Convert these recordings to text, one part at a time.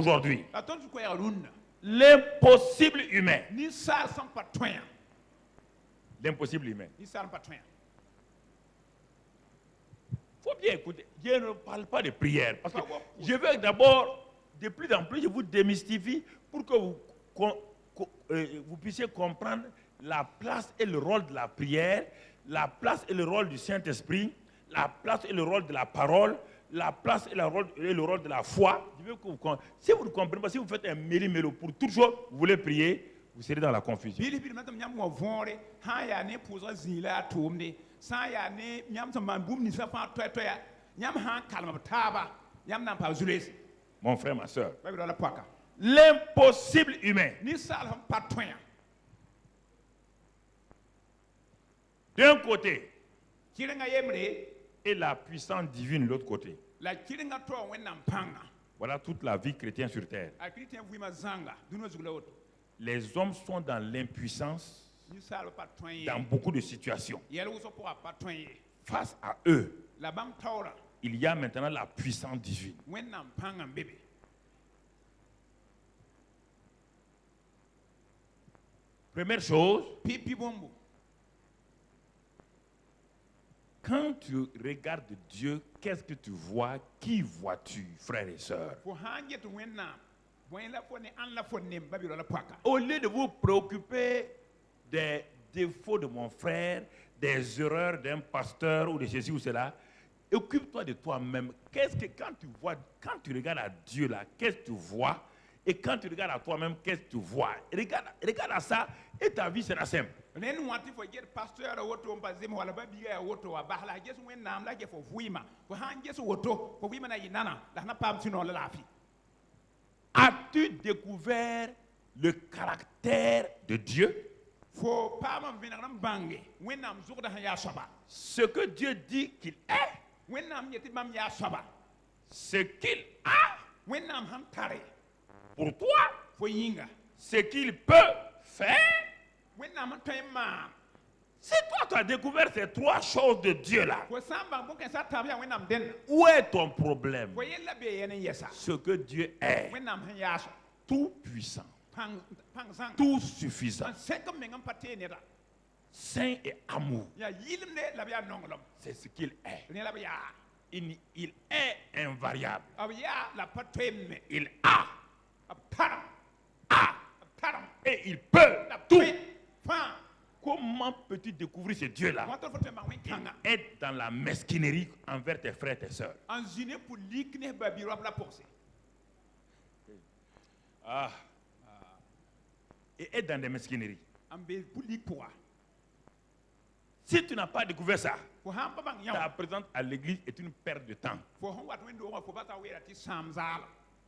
aujourd'hui. L'impossible humain. L'impossible humain. Il faut bien écouter. Dieu ne parle pas de prière. Parce que je veux d'abord, de plus en plus, je vous démystifie pour que vous puissiez comprendre la place et le rôle de la prière, la place et le rôle du Saint-Esprit, la place et le rôle de la parole, la place et le rôle de la foi. Je veux que si vous ne comprenez pas, si vous faites un méli-mélo pour toujours, vous voulez prier, vous serez dans la confusion. Mon frère, ma soeur, l'impossible humain. D'un côté, et la puissance divine de l'autre côté. Voilà toute la vie chrétienne sur terre. Les hommes sont dans l'impuissance dans beaucoup de situations. Face à eux, il y a maintenant la puissance divine. Première chose, quand tu regardes Dieu, qu'est-ce que tu vois? Qui vois-tu, frères et sœurs? Au lieu de vous préoccuper des défauts de mon frère, des erreurs d'un pasteur ou de ceci ou cela, occupe-toi de toi-même. Quand tu regardes à Dieu là, qu'est-ce que tu vois? Et quand tu regardes à toi-même, qu'est-ce que tu vois? Regarde à ça et ta vie sera simple. As-tu découvert le caractère de Dieu? Ce que Dieu dit qu'il est, ce qu'il a pour toi, ce qu'il peut faire. Si toi tu as découvert ces trois choses de Dieu là, où est ton problème? Ce que Dieu est, tout puissant, tout suffisant, saint et amour, c'est ce qu'il est. Il est invariable. Il a et il peut tout. Comment peux-tu découvrir ce Dieu-là? Il est dans la mesquinerie envers tes frères et tes sœurs. Et être dans des mesquineries. Si tu n'as pas découvert ça, ta présence à l'église est une perte de temps.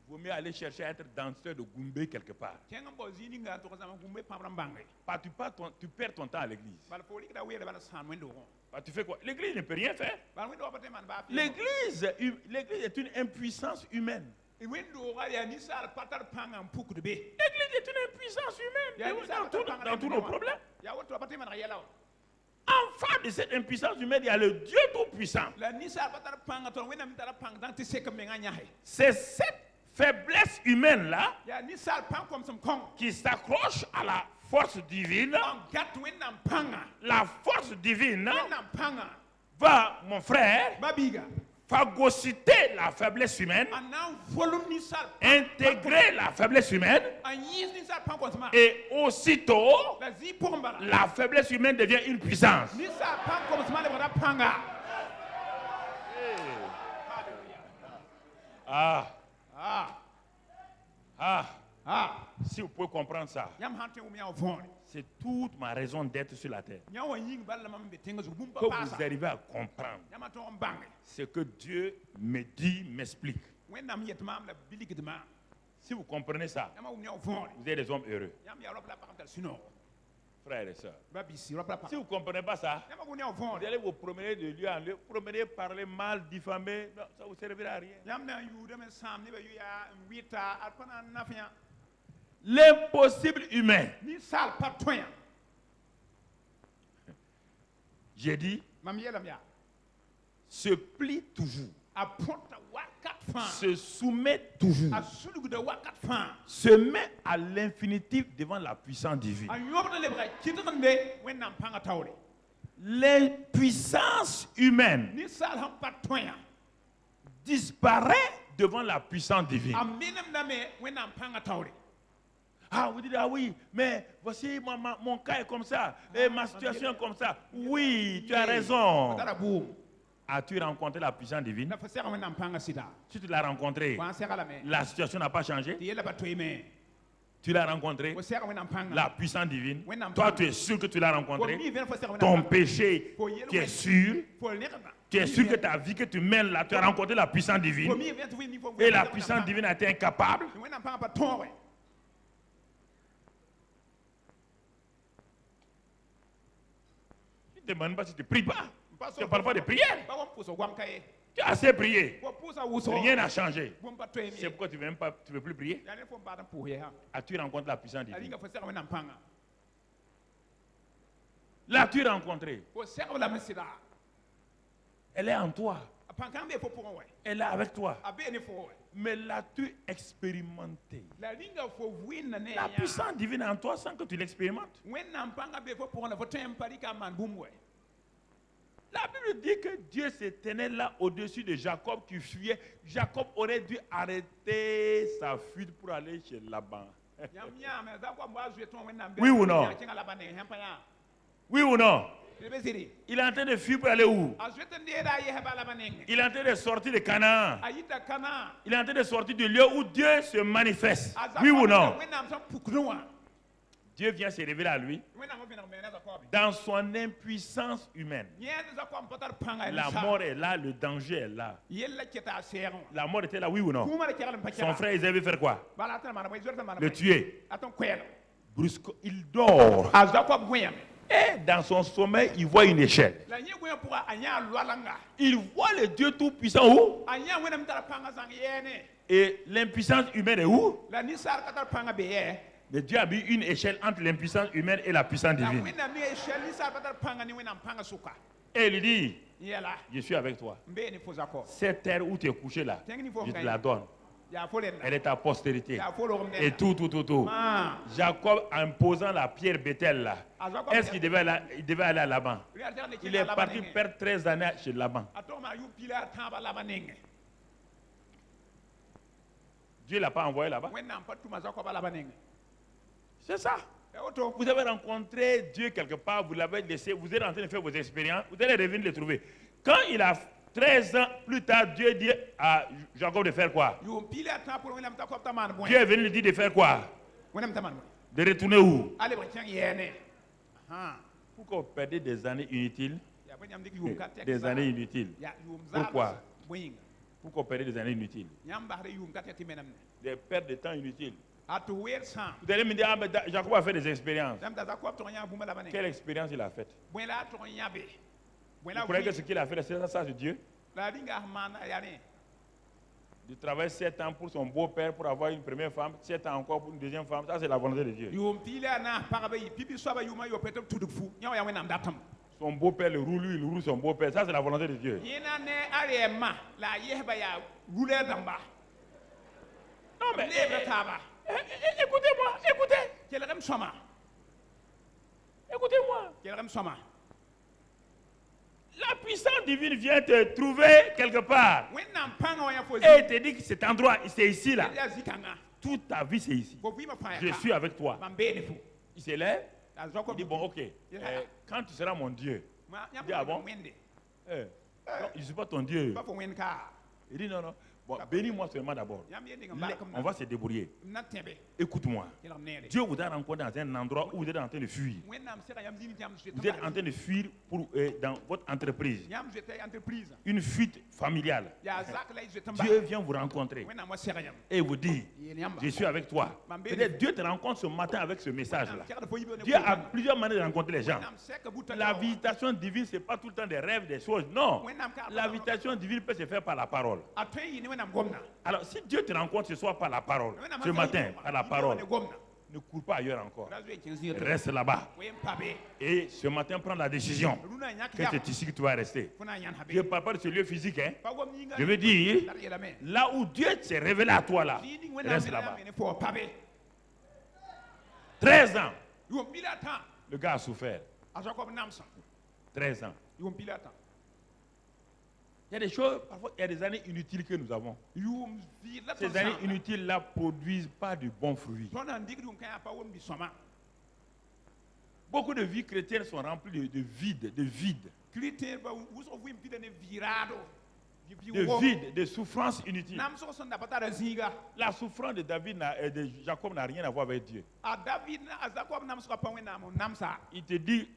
Il vaut mieux aller chercher à être danseur de Goumbé quelque part. Tu perds ton temps à l'église. Tu fais quoi? L'église ne peut rien faire. L'église est une impuissance humaine. L'église est une impuissance humaine dans tous nos problèmes. En face de cette impuissance humaine, il y a le Dieu tout-puissant. C'est cette faiblesse humaine là qui s'accroche à la force divine. La force divine va, mon frère, phagocyter la faiblesse humaine, intégrer la faiblesse humaine, et aussitôt la faiblesse humaine devient une puissance. Si vous pouvez comprendre ça, c'est toute ma raison d'être sur la terre. Que vous arrivez à comprendre ce que Dieu me dit, m'explique. Si vous comprenez ça, vous êtes des hommes heureux. Frères et sœurs, si vous ne comprenez pas ça, vous allez vous promener de lieu en lieu, promener, parler mal, diffamer, non, ça ne vous servira à rien. L'impossible humain. J'ai dit, se plie toujours se soumet toujours, se met à l'infinitif devant la puissance divine. Les puissances humaines disparaissent devant la puissance divine. Ah, vous dites, ah oui, mais voici mon cas est comme ça, et ma situation est comme ça. Oui, tu as raison. As-tu rencontré la puissance divine? Si tu l'as rencontré, la situation n'a pas changé. Tu l'as rencontré, la puissance divine. Toi, tu es sûr que tu l'as rencontré. Ton péché, tu es sûr. Tu es sûr que ta vie que tu mènes là, tu as rencontré la puissance divine. Et la puissance divine a été incapable. Je ne te demande pas si tu ne pries pas. Tu ne parles pas de prière. Tu as assez prié. Rien n'a changé. C'est pourquoi tu ne veux plus prier. As-tu rencontré la puissance divine? L'as-tu rencontrée? Elle est en toi. Elle est avec toi. Mais l'as-tu expérimenté? La puissance divine est en toi sans que tu l'expérimentes. La Bible dit que Dieu se tenait là au-dessus de Jacob qui fuyait. Jacob aurait dû arrêter sa fuite pour aller chez Laban. Oui ou non? Oui ou non? Il est en train de fuir pour aller où? Il est en train de sortir de Canaan. Il est en train de sortir du lieu où Dieu se manifeste. Oui ou non? Dieu vient se révéler à lui dans son impuissance humaine. La mort est là, le danger est là. La mort était là, oui ou non? Son frère Isaïe veut faire quoi? Le tuer. Brusque, il dort. Et dans son sommeil, il voit une échelle. Il voit le Dieu Tout-Puissant où? Et l'impuissance humaine est où? Mais Dieu a mis une échelle entre l'impuissance humaine et la puissance divine. Et il lui dit, je suis avec toi. Cette terre où tu es couché là, je te la donne. Elle est ta postérité. Et tout. Jacob, en posant la pierre Bethel là, est-ce qu'il devait aller à Laban? Il est parti perdre 13 années chez Laban. Dieu ne l'a pas envoyé là-bas. C'est ça. Vous avez rencontré Dieu quelque part, vous l'avez laissé, vous êtes en train de faire vos expériences, vous allez revenir le trouver. Quand il a 13 ans plus tard, Dieu dit à Jacob de faire quoi? Dieu est venu lui dire de faire quoi? De retourner où? Pourquoi vous perdez des années inutiles? Des années inutiles. Pourquoi? Pourquoi vous perdez des années inutiles? Des pertes de temps inutiles. Vous allez me dire, ah, mais Jacob a fait des expériences. Quelle expérience il a faite? Vous croyez que ce qu'il a fait, c'est ça de Dieu? Il travaille 7 ans pour son beau-père pour avoir une première femme, 7 ans encore pour une deuxième femme. Ça, c'est la volonté de Dieu. Son beau-père le roule, lui, il roule son beau-père. Ça, c'est la volonté de Dieu. Non, mais écoutez-moi, écoutez-moi. La puissance divine vient te trouver quelque part et te dit que cet endroit, c'est ici là. Toute ta vie, c'est ici. Je suis avec toi. Il se lève, il dit, bon, ok, quand tu seras mon Dieu, il dit, ah bon? Non, je ne suis pas ton Dieu. Il dit, non. Bon, bénis-moi seulement d'abord. On va se débrouiller. Écoute-moi. Dieu vous a rencontré dans un endroit où vous êtes en train de fuir. Vous êtes en train de fuir dans votre entreprise. Une fuite familiale. Dieu vient vous rencontrer et vous dit, je suis avec toi. Peut-être Dieu te rencontre ce matin avec ce message-là. Dieu a plusieurs manières de rencontrer les gens. La visitation divine, ce n'est pas tout le temps des rêves, des choses. Non. La visitation divine peut se faire par la parole. Alors, si Dieu te rencontre ce soir par la parole, ce matin, par la parole, Ne cours pas ailleurs encore. Razwe kinzi to. Reste là-bas. Wen pabe. Et ce matin, prends la décision Runa nyak que ya. c'est ici que tu vas rester. Funa yan Je ne habe. parle pas de ce lieu physique. Hein. Pa wom ninga. Je veux dire, Dar yelame. là où Dieu s'est révélé à toi, là, Zini wen reste amena là-bas. mene fo pabe. 13 ans, Yo pilata. le gars a souffert. Ajakob namsa. 13 ans. Yo pilata. Il y a des choses, parfois, il y a des années inutiles que nous avons. Yo vi la Ces années inutiles-là produisent pas de bons fruits. Tona ndigri un kan pa wom bi soma. Beaucoup de vies chrétiennes sont remplies de vide, de vide, Kriten ba uso wim pidane virado. de vide, de souffrances inutiles. Nam so son da patara zinga. La souffrance de David et de Jacob n'a rien à voir avec Dieu. A David na Azakob nam so pa wen nam namsa. Il te dit,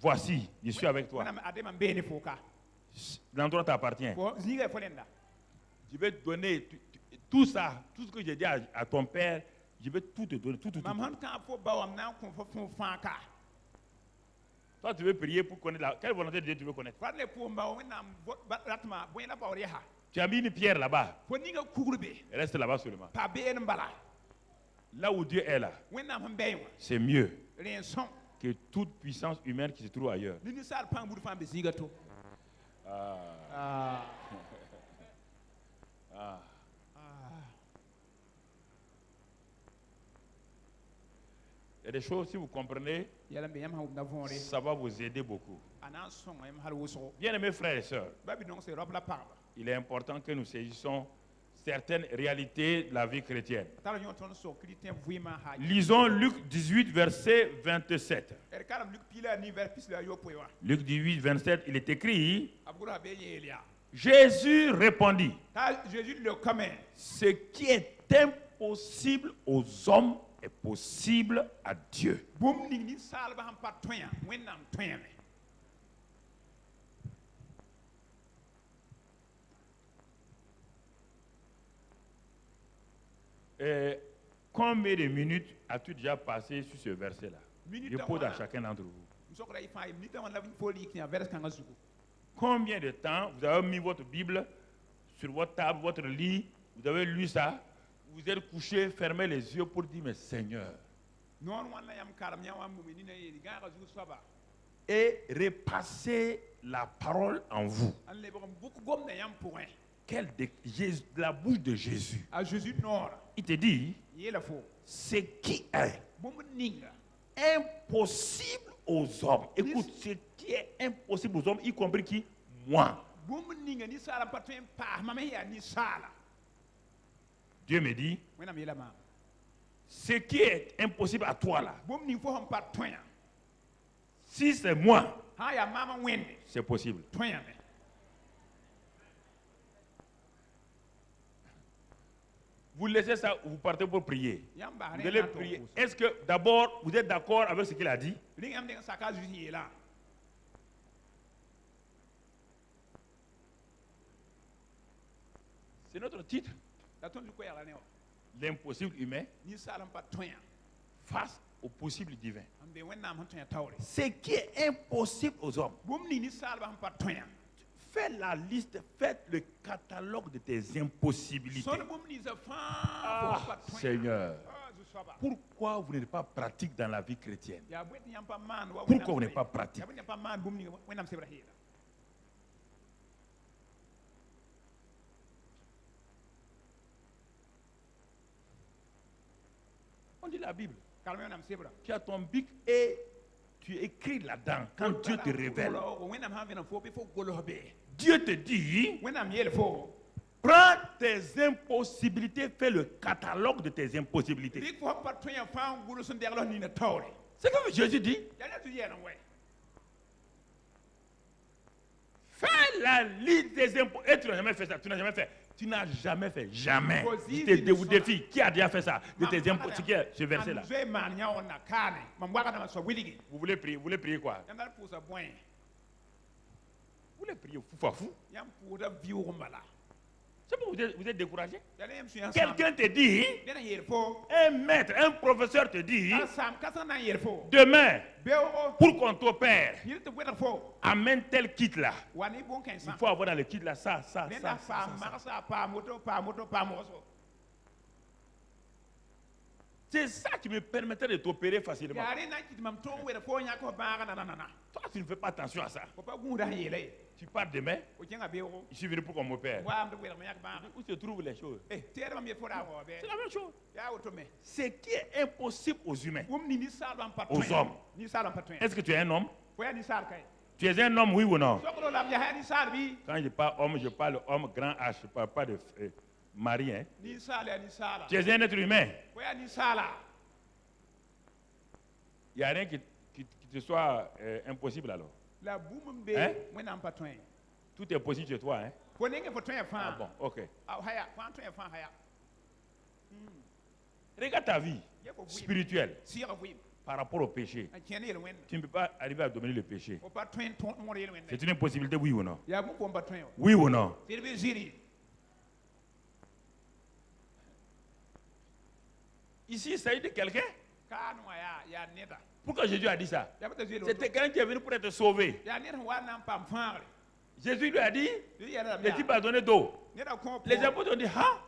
voici, je suis avec toi. Wana adema mbene foka. L'endroit t'appartient. Ko zinga folenda. Je vais te donner tout ça, tout ce que j'ai dit à ton père, je vais tout te donner, tout. Mam han kan fo ba wam nan kon fo fanka. Toi, tu veux prier pour connaître quelle volonté de Dieu tu veux connaître. Fadle ko mba wen nam ratma boy la ba ha. Tu as mis une pierre là-bas, Fo ninga kugrbe. reste là-bas seulement. Pa be en mbala. Là où Dieu est là, Wen nam han be c'est mieux ren son. que toute puissance humaine qui se trouve ailleurs. Ni sal pan buru fam be zinga to. Ah. Il y a des choses, si vous comprenez, Yala be yam ha na vonre. ça va vous aider beaucoup. Anan son yam hal woso. Bien-aimés frères et sœurs, Babi non c'est rob la parle. il est important que nous saisissons certaines réalités de la vie chrétienne. Tala yon ton so kriten vraiment ha. Lisons Luc 18, verset 27. Er kalam Luc pila ni vers pis la yo poiwa. Luc 18, 27, il est écrit, Abgura be yelia. Jésus répondit, Ta Jésus le commun. ce qui est impossible aux hommes est possible à Dieu. Boum ning ni sal ba ham pat toya. Wen nam toya me. Et combien de minutes as-tu déjà passé sur ce verset-là? Minute Je pose à wana. chacun d'entre vous. Msokra ifa minute wan la vin foli knya vers kanga zuku. Combien de temps vous avez mis votre Bible sur votre table, votre lit, vous avez lu ça, vous êtes couché, fermez les yeux pour dire, mais Seigneur, Non wan la yam karam nya wan mumini na yeri ganga zuku soba. et repassez la parole en vous. An le bokom beaucoup gom na yam point. De la bouche de Jésus. A Jésus nord. Il te dit, Yela fo. ce qui est Boum ninga. impossible aux hommes. Écoute, ce qui est impossible aux hommes, y compris qui? Moi. Boum ninga ni sala pat toya pa mama ya ni sala. Dieu me dit, Wen am yela ma. ce qui est impossible à toi là, Boum ning fo ham pat toya. si c'est moi, Ha ya mama wende. c'est possible. Toya me. Vous laissez ça, vous partez pour prier. Yam ba Vous allez prier. Est-ce que d'abord, vous êtes d'accord avec ce qu'il a dit? Ring am den saka Jésus yela. C'est notre titre. La ton du ko yala ne. L'impossible humain Ni sala pat toya. face au possible divin. Am be wen nam han toya tawre. Ce qui est impossible aux hommes. Boum ni sala ba ham pat toya. Faites la liste, faites le catalogue de tes impossibilités. Son boum ni za fa Ah, pat toya. Seigneur, Ah, je soba. pourquoi vous n'êtes pas pratique dans la vie chrétienne? Ya bwet yam pa man wa. Pourquoi vous n'êtes pas pratique? Ya bwet yam pa man boum ni wen nam sebra hela. On dit la Bible. Kalme wen nam sebra. Tu as ton bic et tu écris là-dedans quand Dieu te révèle. Wen nam han ven fo be fo golo be. Dieu te dit, Wen nam yel fo. prends tes impossibilités, fais le catalogue de tes impossibilités. Big fo pat toya fa golo son derlo ni na tawre. C'est ce que Jésus dit. Ya la tu yena we. Fais la liste des impôts. Et tu n'as jamais fait ça. Tu n'as jamais fait. Tu n'as jamais fait. Jamais. Così Je te di vous nessuno. défie. Qui a déjà fait ça? De tes impôts. C'est qui est ce verset-là? Anze man nya on na kane. Mam waka na so wiligi. Vous voulez prier? Vous voulez prier quoi? Yam dal pour sa boin. Vous voulez prier fou. Yam pour da viu mbala. C'est pourquoi vous êtes découragé. Yalla yam su yan. Quelqu'un te dit, Dena yel fo. un maître, un professeur te dit, Sam kasan na yel fo. demain, Be o. pour qu'on t'opère, Yel te weta fo. amène tel kit là. Wani bon kan Il san. faut avoir dans le kit là ça. Nenda fa marsa pa moto pa moto pa moso. C'est ça qui me permettait de t'opérer facilement. ya re na kiti mam ton wera fo nya ko baaga na Toi, tu ne fais pas attention à ça. ko pa gunda yele Tu pars demain, o kenga be ko je suis venu pour qu'on m'opère. wa am de wera ma yak baaga Où se trouvent les choses? tere mam ye fo da wo be C'est la même chose. ya woto me Ce qui est impossible aux humains. ni sal bam pat Aux hommes. ni sal bam pat Est-ce que tu es un homme? fo ya ni sal kay Tu es un homme, oui ou non? sokro lam ya ni sal bi Quand je parle homme, je parle homme grand H, je ne parle pas de mari. Hein. ni sal ya ni sala Tu es un être humain. fo ya ni sala Il n'y a rien qui te soit impossible alors. la bum be Hein? mo nam pat Tout est possible chez toi. Hein. ko nenge fo ton Ah fa bon, ok. haya fa ton fa haya Regarde ta vie spirituelle sira wi par rapport au péché. a tiene yel wen Tu ne peux pas arriver à dominer le péché. o pa ton mo yel wen C'est une impossibilité, oui ou non? ya bu ko mba ton Oui ou non? firbe ziri Ici, il s'agit de quelqu'un. kanu ya neda Pourquoi Jésus a dit ça? ya bata ziri C'était quelqu'un qui est venu pour être sauvé. ya neda wa nam pam faare Jésus lui a dit, ya la le type a donné d'eau. neda ko Les apôtres ont dit, ah,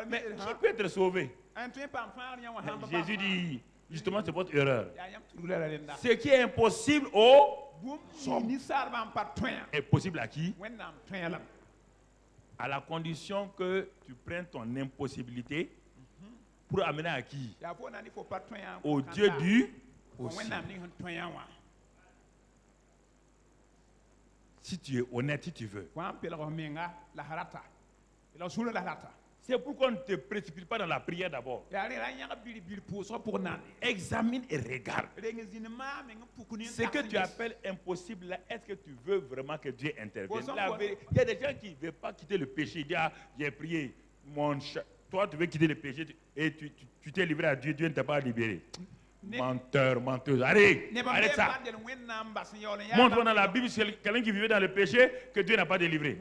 mais qui peut être sauvé? un ton pam faare ya wa hamba Jésus dit, justement, c'est votre erreur. ya yam tudula la lenda Ce qui est impossible au bum ni sal bam pat ton est possible à qui? wen nam ton lam À la condition que tu prennes ton impossibilité pour amener à qui? ya fo na ni fo pat ton Au Dieu du wen possible. nam ni ton wa Si tu es honnête, si tu veux. wa pelo menga la harata ila sulu la harata C'est pourquoi on ne te précipite pas dans la prière d'abord. ya re la nyanga bili pour so pour nan Examine et regarde. rengi zinema menga pukuni Ce que tu appelles impossible, là, est-ce que tu veux vraiment que Dieu intervienne? Bon, Il y a des gens qui ne veulent pas quitter le péché. Ils disent, ah, j'ai prié. Toi, tu veux quitter le péché et tu t'es livré à Dieu. Dieu ne t'a pas libéré. Menteur, menteuse. Arrête, arrête ça. Montre-moi dans la Bible si quelqu'un qui vivait dans le péché que Dieu n'a pas délivré.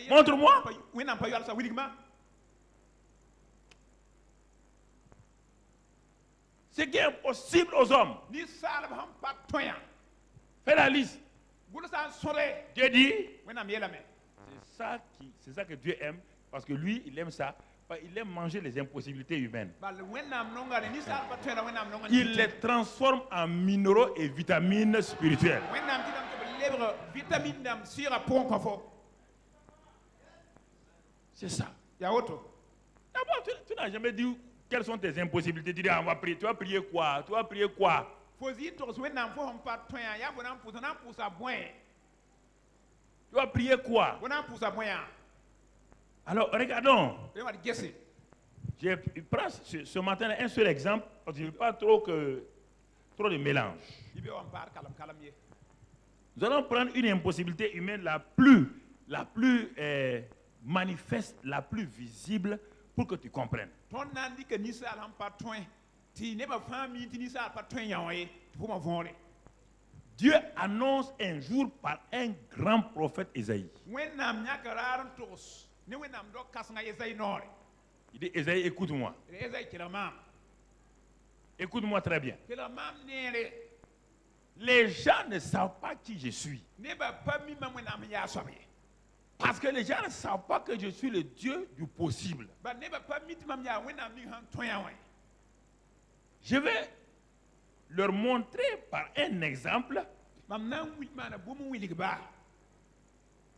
Montre-moi. Ce qui est impossible aux hommes. Fais la liste. Dieu dit, c'est ça que Dieu aime, parce que lui, il aime ça. Il aime manger les impossibilités humaines. Il les transforme en minéraux et vitamines spirituelles. C'est ça. D'abord, tu n'as jamais dit quelles sont tes impossibilités. Tu dis, ah, on va prier. Tu vas prier quoi? Tu vas prier quoi? Tu vas prier quoi? Alors, regardons. Je prends ce matin un seul exemple, parce que je ne veux pas trop de mélange. Nous allons prendre une impossibilité humaine la plus manifeste, la plus visible, pour que tu comprennes. Dieu annonce un jour par un grand prophète Ésaïe. Il dit, Ésaïe, écoute-moi. Écoute-moi très bien. Les gens ne savent pas qui je suis. Parce que les gens ne savent pas que je suis le Dieu du possible. Je vais leur montrer par un exemple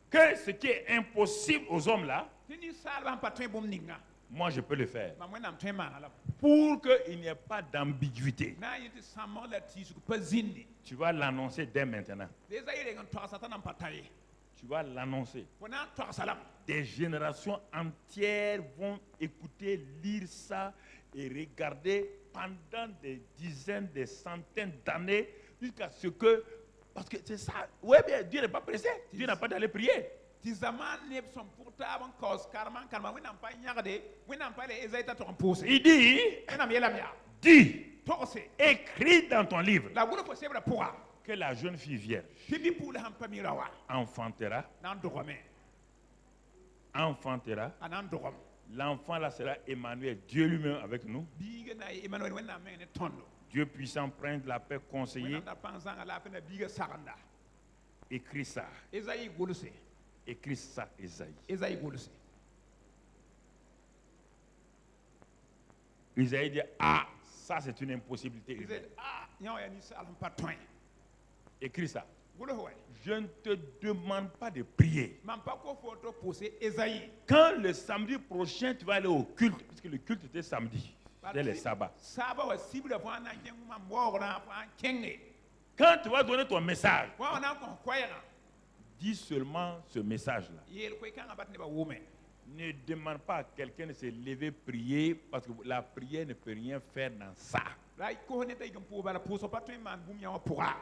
que ce qui est impossible aux hommes là, moi je peux le faire. Pour qu'il n'y ait pas d'ambiguïté. Tu vas l'annoncer dès maintenant. Tu vas l'annoncer. Des générations entières vont écouter, lire ça et regarder pendant des dizaines, des centaines d'années jusqu'à ce que... Parce que c'est ça. Oui, bien, Dieu n'est pas pressé. Dieu n'a pas d'aller prier. Il dit, écris dans ton livre que la jeune fille vierge enfantera. L'enfant là sera Emmanuel, Dieu lui-même avec nous. Dieu puissant, prendre la paix, conseiller. Écris ça. Écris ça, Ésaïe. Isaïe dit, ah, ça c'est une impossibilité He humaine. said, ah, nyaw ya ni sal pa toin. Écris ça. Gulo hoy. Je ne te demande pas de prier. Man pa ko photo poser Esaïe. Quand le samedi prochain, tu vas aller au culte, puisque le culte était samedi, c'était les sabbats. Saba wa sibla fa na ken ma mbora fa kenge. Quand tu vas donner ton message, Wa na ko koyera. dis seulement ce message-là. Yel ko kan abat ne ba wume. Ne demande pas à quelqu'un de se lever prier, parce que la prière ne peut rien faire dans ça. La ko ne tay gam po bala po so pa toin man bum ya pourra.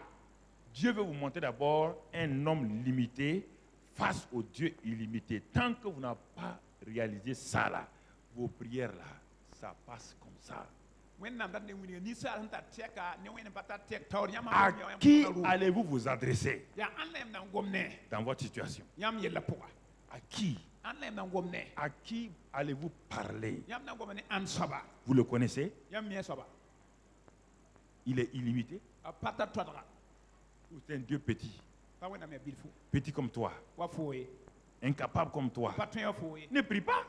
Dieu veut vous montrer d'abord un homme limité face au Dieu illimité. Tant que vous n'avez pas réalisé ça là, vos prières là, ça passe comme ça. À qui allez-vous vous adresser dans votre situation? À qui? À qui allez-vous parler? Vous le connaissez? Il est illimité? Ou c'est un Dieu petit? Petit comme toi, incapable comme toi. Ne prie pas.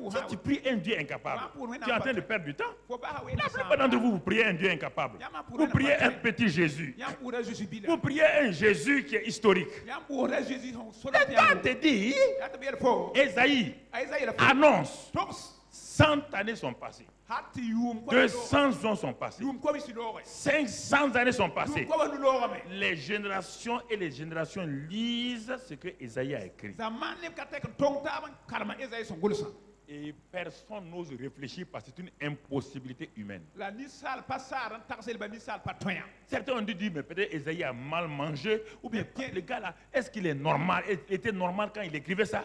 Si tu pries un Dieu incapable, tu es en train de perdre du temps. La plupart d'entre vous, vous priez un Dieu incapable. Vous priez un petit Jésus. Vous priez un Jésus qui est historique. Et toi, te dit, Esaïe annonce 100 années sont passées. 200 ans sont passés. 500 années sont passées. Les générations et les générations lisent ce que Esaïe a écrit. Et personne n'ose réfléchir parce que c'est une impossibilité humaine. Certains ont dit, mais peut-être Esaïe a mal mangé. Ou bien, le gars là, est-ce qu'il est normal? Il était normal quand il écrivait ça?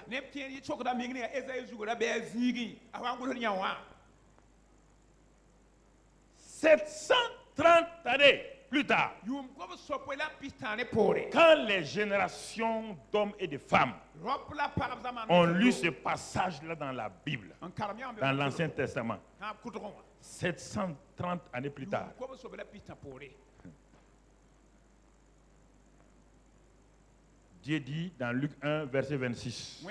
730 années plus tard, quand les générations d'hommes et de femmes ont lu ce passage-là dans la Bible, dans l'Ancien Testament, 730 années plus tard, Dieu dit dans Luc 1, verset 26,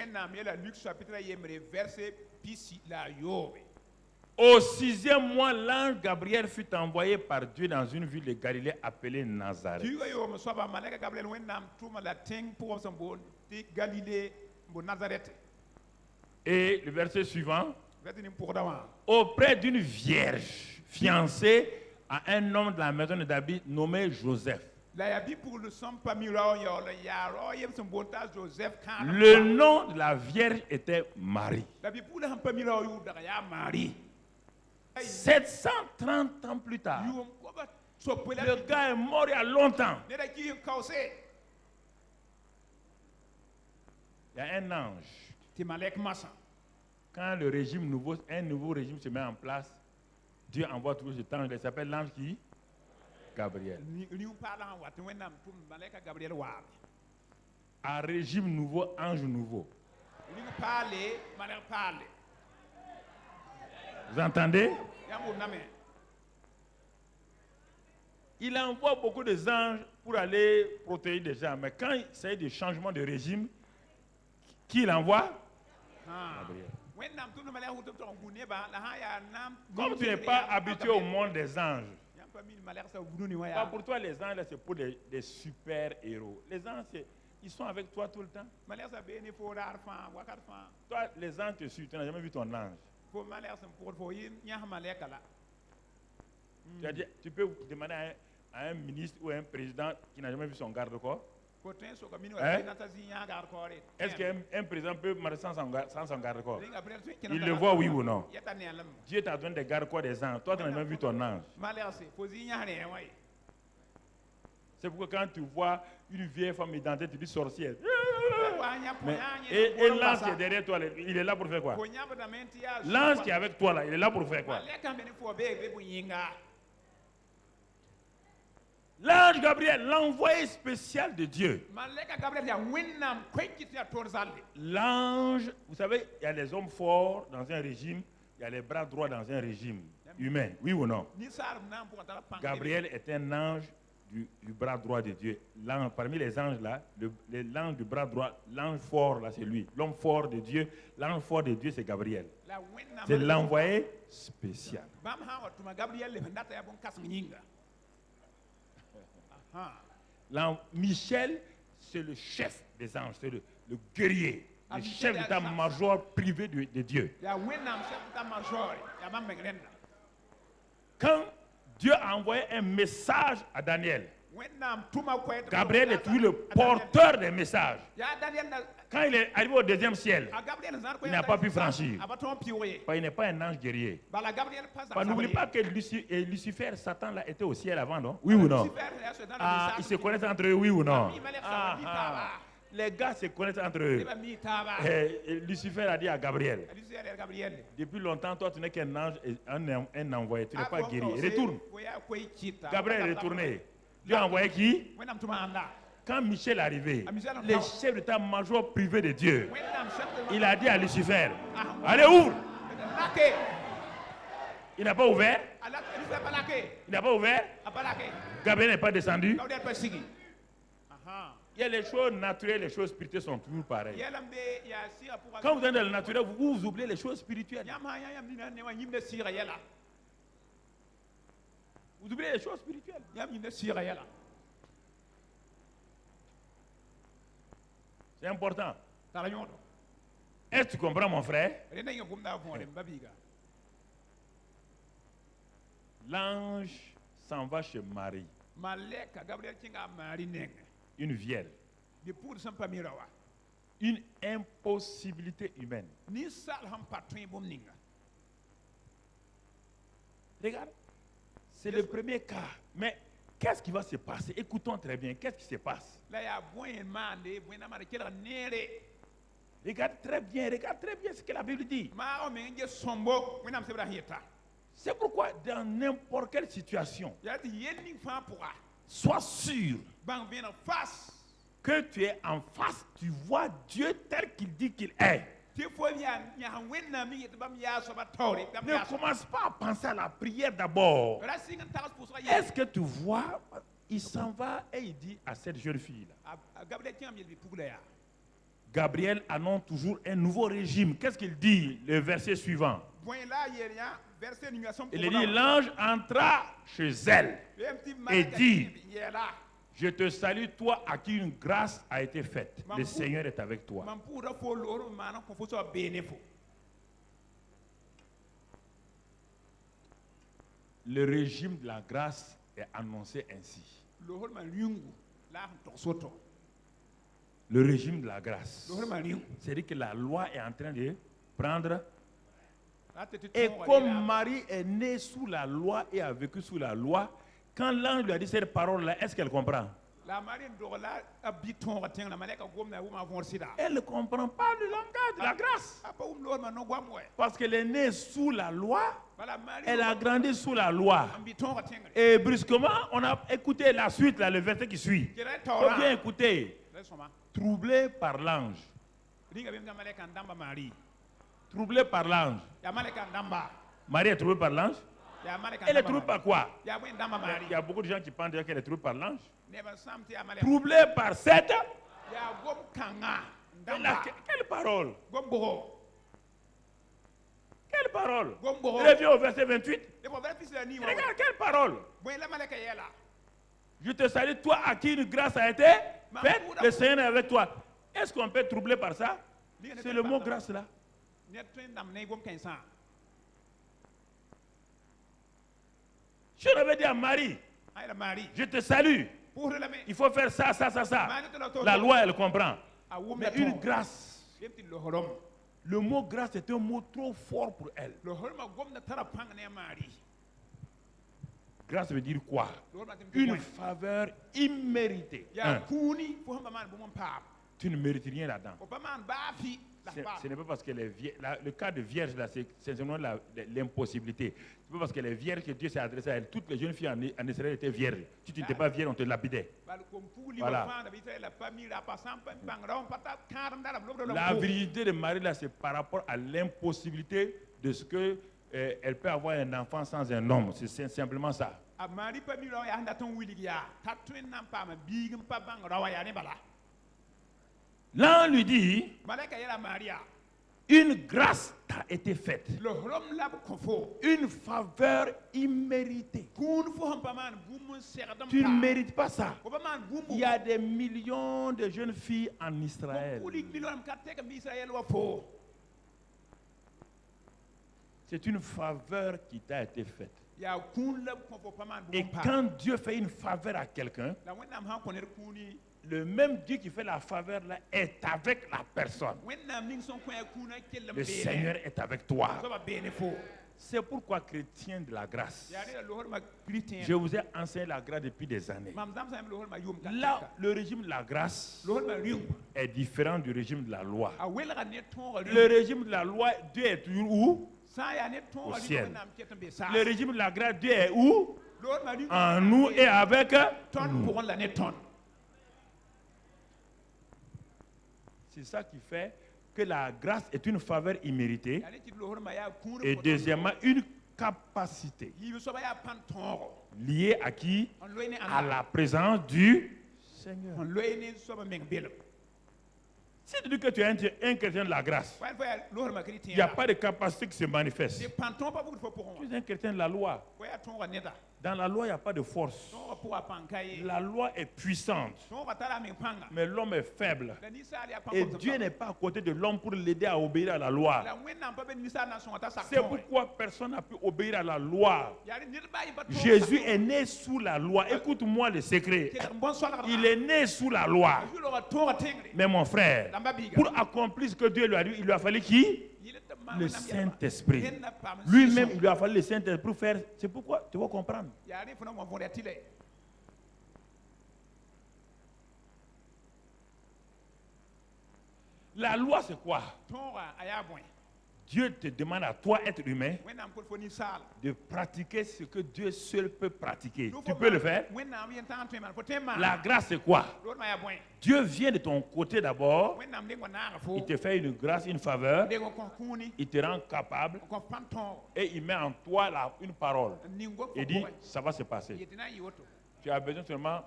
au 6e mois, l'ange Gabriel fut envoyé par Dieu dans une ville de Galilée appelée Nazareth. Et le verset suivant, auprès d'une vierge fiancée à un homme de la maison de David nommé Joseph. Le nom de la vierge était Marie. 730 ans plus tard, le gars est mort il y a longtemps. Il y a un ange. Quand le régime nouveau, un nouveau régime se met en place, Dieu envoie toujours cet ange. Il s'appelle l'ange qui? Gabriel. À régime nouveau, ange nouveau. Vous entendez? Il envoie beaucoup de anges pour aller protéger des gens. Mais quand il s'agit de changement de régime, qui l'envoie? Gabriel. Comme tu n'es pas habitué au monde des anges, pour toi, les anges, c'est pour des super-héros. Les anges, ils sont avec toi tout le temps. Toi, les anges te suivent. Tu n'as jamais vu ton ange. Tu peux demander à un ministre ou à un président qui n'a jamais vu son garde-corps. Hein? Est-ce qu'un président peut marcher sans son garde-corps? Il le voit, oui ou non? Dieu t'a donné des garde-corps des anges. Toi, tu n'as jamais vu ton ange. C'est pourquoi quand tu vois une vieille femme identifiée, tu dis sorcière. Et l'ange qui est derrière toi, il est là pour faire quoi? L'ange qui est avec toi, là, il est là pour faire quoi? L'ange Gabriel, l'envoyé spécial de Dieu. L'ange, vous savez, il y a les hommes forts dans un régime, il y a les bras droits dans un régime humain, oui ou non? Gabriel est un ange du bras droit de Dieu. Parmi les anges là, l'ange du bras droit, l'ange fort là, c'est lui. L'homme fort de Dieu, l'ange fort de Dieu, c'est Gabriel. C'est l'envoyé spécial. Michel, c'est le chef des anges, c'est le guerrier, le chef d'état-major privé de Dieu. Quand Dieu a envoyé un message à Daniel, Gabriel est toujours le porteur des messages. Quand il est arrivé au deuxième ciel, il n'a pas pu franchir. Il n'est pas un ange guerrier. N'oublie pas que Lucifer, Satan, là, était au ciel avant, non? Oui ou non? Ils se connaissent entre eux, oui ou non? Les gars se connaissent entre eux. Et Lucifer a dit à Gabriel, depuis longtemps, toi, tu n'es qu'un ange, un envoyé, tu n'es pas guerrier. Retourne. Gabriel est retourné. Dieu a envoyé qui? Quand Michel est arrivé, le chef d'état-major privé de Dieu, il a dit à Lucifer, allez, ouvre. Il n'a pas ouvert. Il n'a pas ouvert. Gabriel n'est pas descendu. Il y a les choses naturelles, les choses spirituelles sont toujours pareilles. Quand vous êtes dans le naturel, vous oubliez les choses spirituelles. Vous oubliez les choses spirituelles. C'est important. Est-ce que tu comprends, mon frère? L'ange s'en va chez Marie, une vierge. Une impossibilité humaine. Regarde, c'est le premier cas. Mais qu'est-ce qui va se passer? Écoutons très bien. Qu'est-ce qui se passe? Regarde très bien ce que la Bible dit. C'est pourquoi dans n'importe quelle situation, sois sûr que tu es en face, tu vois Dieu tel qu'il dit qu'il est. Ne commence pas à penser à la prière d'abord. Est-ce que tu vois, il s'en va et il dit à cette jeune fille-là, Gabriel annonce toujours un nouveau régime. Qu'est-ce qu'il dit, le verset suivant? Il dit, l'ange entra chez elle et dit, je te salue, toi à qui une grâce a été faite. Le Seigneur est avec toi. Le régime de la grâce est annoncé ainsi. Le régime de la grâce. C'est-à-dire que la loi est en train de prendre. Et comme Marie est née sous la loi et a vécu sous la loi, quand l'ange lui a dit cette parole-là, est-ce qu'elle comprend? Elle ne comprend pas le langage de la grâce. Parce qu'elle est née sous la loi, elle a grandi sous la loi. Et brusquement, on a écouté la suite, là, le verset qui suit. Il faut bien écouter. Troublé par l'ange. Troublé par l'ange. Marie est troublée par l'ange. Elle est troublée par quoi? Il y a beaucoup de gens qui pensent qu'elle est troublée par l'ange. Troublée par cette. Quelle parole? Quelle parole? Reviens au verset 28. Regarde, quelle parole? Je te salue, toi à qui une grâce a été faite, le Seigneur est avec toi. Est-ce qu'on peut être troublé par ça? C'est le mot grâce là. Je l'avais dit à Marie, je te salue. Il faut faire ça, ça, ça, ça. La loi, elle comprend. Mais une grâce, le mot grâce est un mot trop fort pour elle. Grâce veut dire quoi? Une faveur imméritée. Tu ne mérites rien là-dedans. Ce n'est pas parce qu'elle est vierge. Le cas de vierge, là, c'est simplement l'impossibilité. C'est pas parce qu'elle est vierge que Dieu s'est adressé à elle. Toutes les jeunes filles en Israël étaient vierges. Si tu n'étais pas vierge, on te lapidait. Voilà. La virilité de Marie, là, c'est par rapport à l'impossibilité de ce que elle peut avoir un enfant sans un homme. C'est simplement ça. a mari pa mi lo ya handa ton wili ya ta twin nan pa ma bigin pa bang rawa ya ne bala Là, on lui dit, malaka yela maria une grâce t'a été faite. le hrom lab konfo Une faveur imméritée. kun fo hom pa man gum serdam Tu ne mérites pas ça. ko pa man gum Il y a des millions de jeunes filles en Israël. kulik milon ka te ka mi israel wa fo C'est une faveur qui t'a été faite. ya kun lab konfo pa man Et gum pa quand Dieu fait une faveur à quelqu'un, la wonnam han koner kuni le même Dieu qui fait la faveur là est avec la personne. wonnam ning son ko ya kuna kellam Le Seigneur est avec toi. so ba bene fo C'est pourquoi, chrétiens de la grâce, ya ne lo horma christian je vous ai enseigné la grâce depuis des années. mam dam sam lo horma yum ka Là, le régime de la grâce lo horma rium est différent du régime de la loi. a welga ne ton Le régime de la loi, Dieu est toujours où? sa ya ne ton Au rium ciel. wonnam ketam be sa Le régime de la grâce, Dieu est où? lo horma rium En nous et avec ton nous. pour la ne ton C'est ça qui fait que la grâce est une faveur imméritée. ya ne ti lo horma ya kun Et deuxièmement, une capacité yi so ba ya pan ton liée à qui? on loyne À an la présence du Seigneur. on loyne so ba meng bel Si tu dis que tu es un chrétien de la grâce, wa fa lo horma il christian n'y a pas de capacité qui se manifeste. c'est pan ton pas pour pour Tu es un chrétien de la loi. ko ya ton ne da Dans la loi, il n'y a pas de force. ton pour pan kai La loi est puissante, ton ba tara meng panga mais l'homme est faible. la ni sa ya pan Et Dieu n'est pas à côté de l'homme pour l'aider à obéir à la loi. la wonnam pa ben ni sa na son ta sa C'est pourquoi personne n'a pu obéir à la loi. ya ni ba yi ba ton Jésus est né sous la loi. Écoute-moi le secret. bon so la Il est né sous la loi. ju lo ga ton ga tengre Mais mon frère, lamba biga pour accomplir ce que Dieu lui a dit, il lui a fallu qui? Le Saint-Esprit. Lui-même, il lui a fallu le Saint-Esprit pour faire. C'est pourquoi, tu vas comprendre. ya ri funa mo vonde tile La loi, c'est quoi? ton ga aya boy Dieu te demande à toi, être humain, wonnam ko foni sal de pratiquer ce que Dieu seul peut pratiquer. Tu peux le faire? wonnam yen tan to man ko tema La grâce, c'est quoi? lo ma ya boy Dieu vient de ton côté d'abord. wonnam de ngona ga fo Il te fait une grâce, une faveur. de ko kuni Il te rend capable. ko pan ton Et il met en toi une parole. ningo ko Il dit, ça va se passer. yetina yi woto Tu as besoin seulement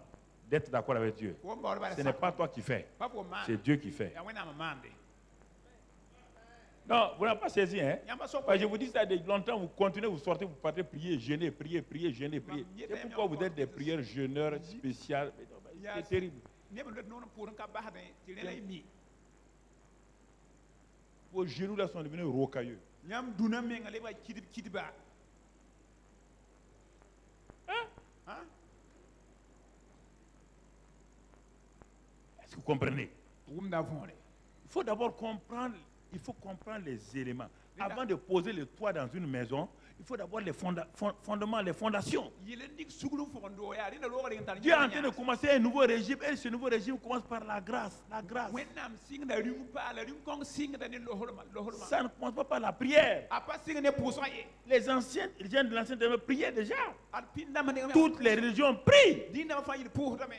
d'être d'accord avec Dieu. ko mbor ba Ce n'est pas toi qui fais. pas pour man C'est Dieu qui fait. ya wonnam mande Non, vous n'avez pas saisi, hein? yamba so ko Parce que je vous dis ça depuis longtemps, vous continuez, vous sortez, vous partez prier, jeûner, prier, prier, jeûner, prier. C'est pourquoi vous êtes des prières jeûneurs spéciales. C'est terrible. ne be non pour ka ba de ti le mi Vos genoux là sont devenus rocailleux. nyam duna me ngale ba kidiba hein Est-ce que vous comprenez? wum da fond Il faut d'abord comprendre, il faut comprendre les éléments. Avant de poser le toit dans une maison, il faut d'abord les fondements, les fondations. yele ndik sugulu fondo ya dina lo ga ntan Dieu est en train de commencer un nouveau régime et ce nouveau régime commence par la grâce. La grâce. wennam sing da ring pa la ring kong sing da ni lo horma Ça ne commence pas par la prière. a pas sing ne pour ça ye Les anciens, les gens de l'Ancien Testament priaient déjà. al pinda man ne Toutes les religions prient. dina fa yil pour da me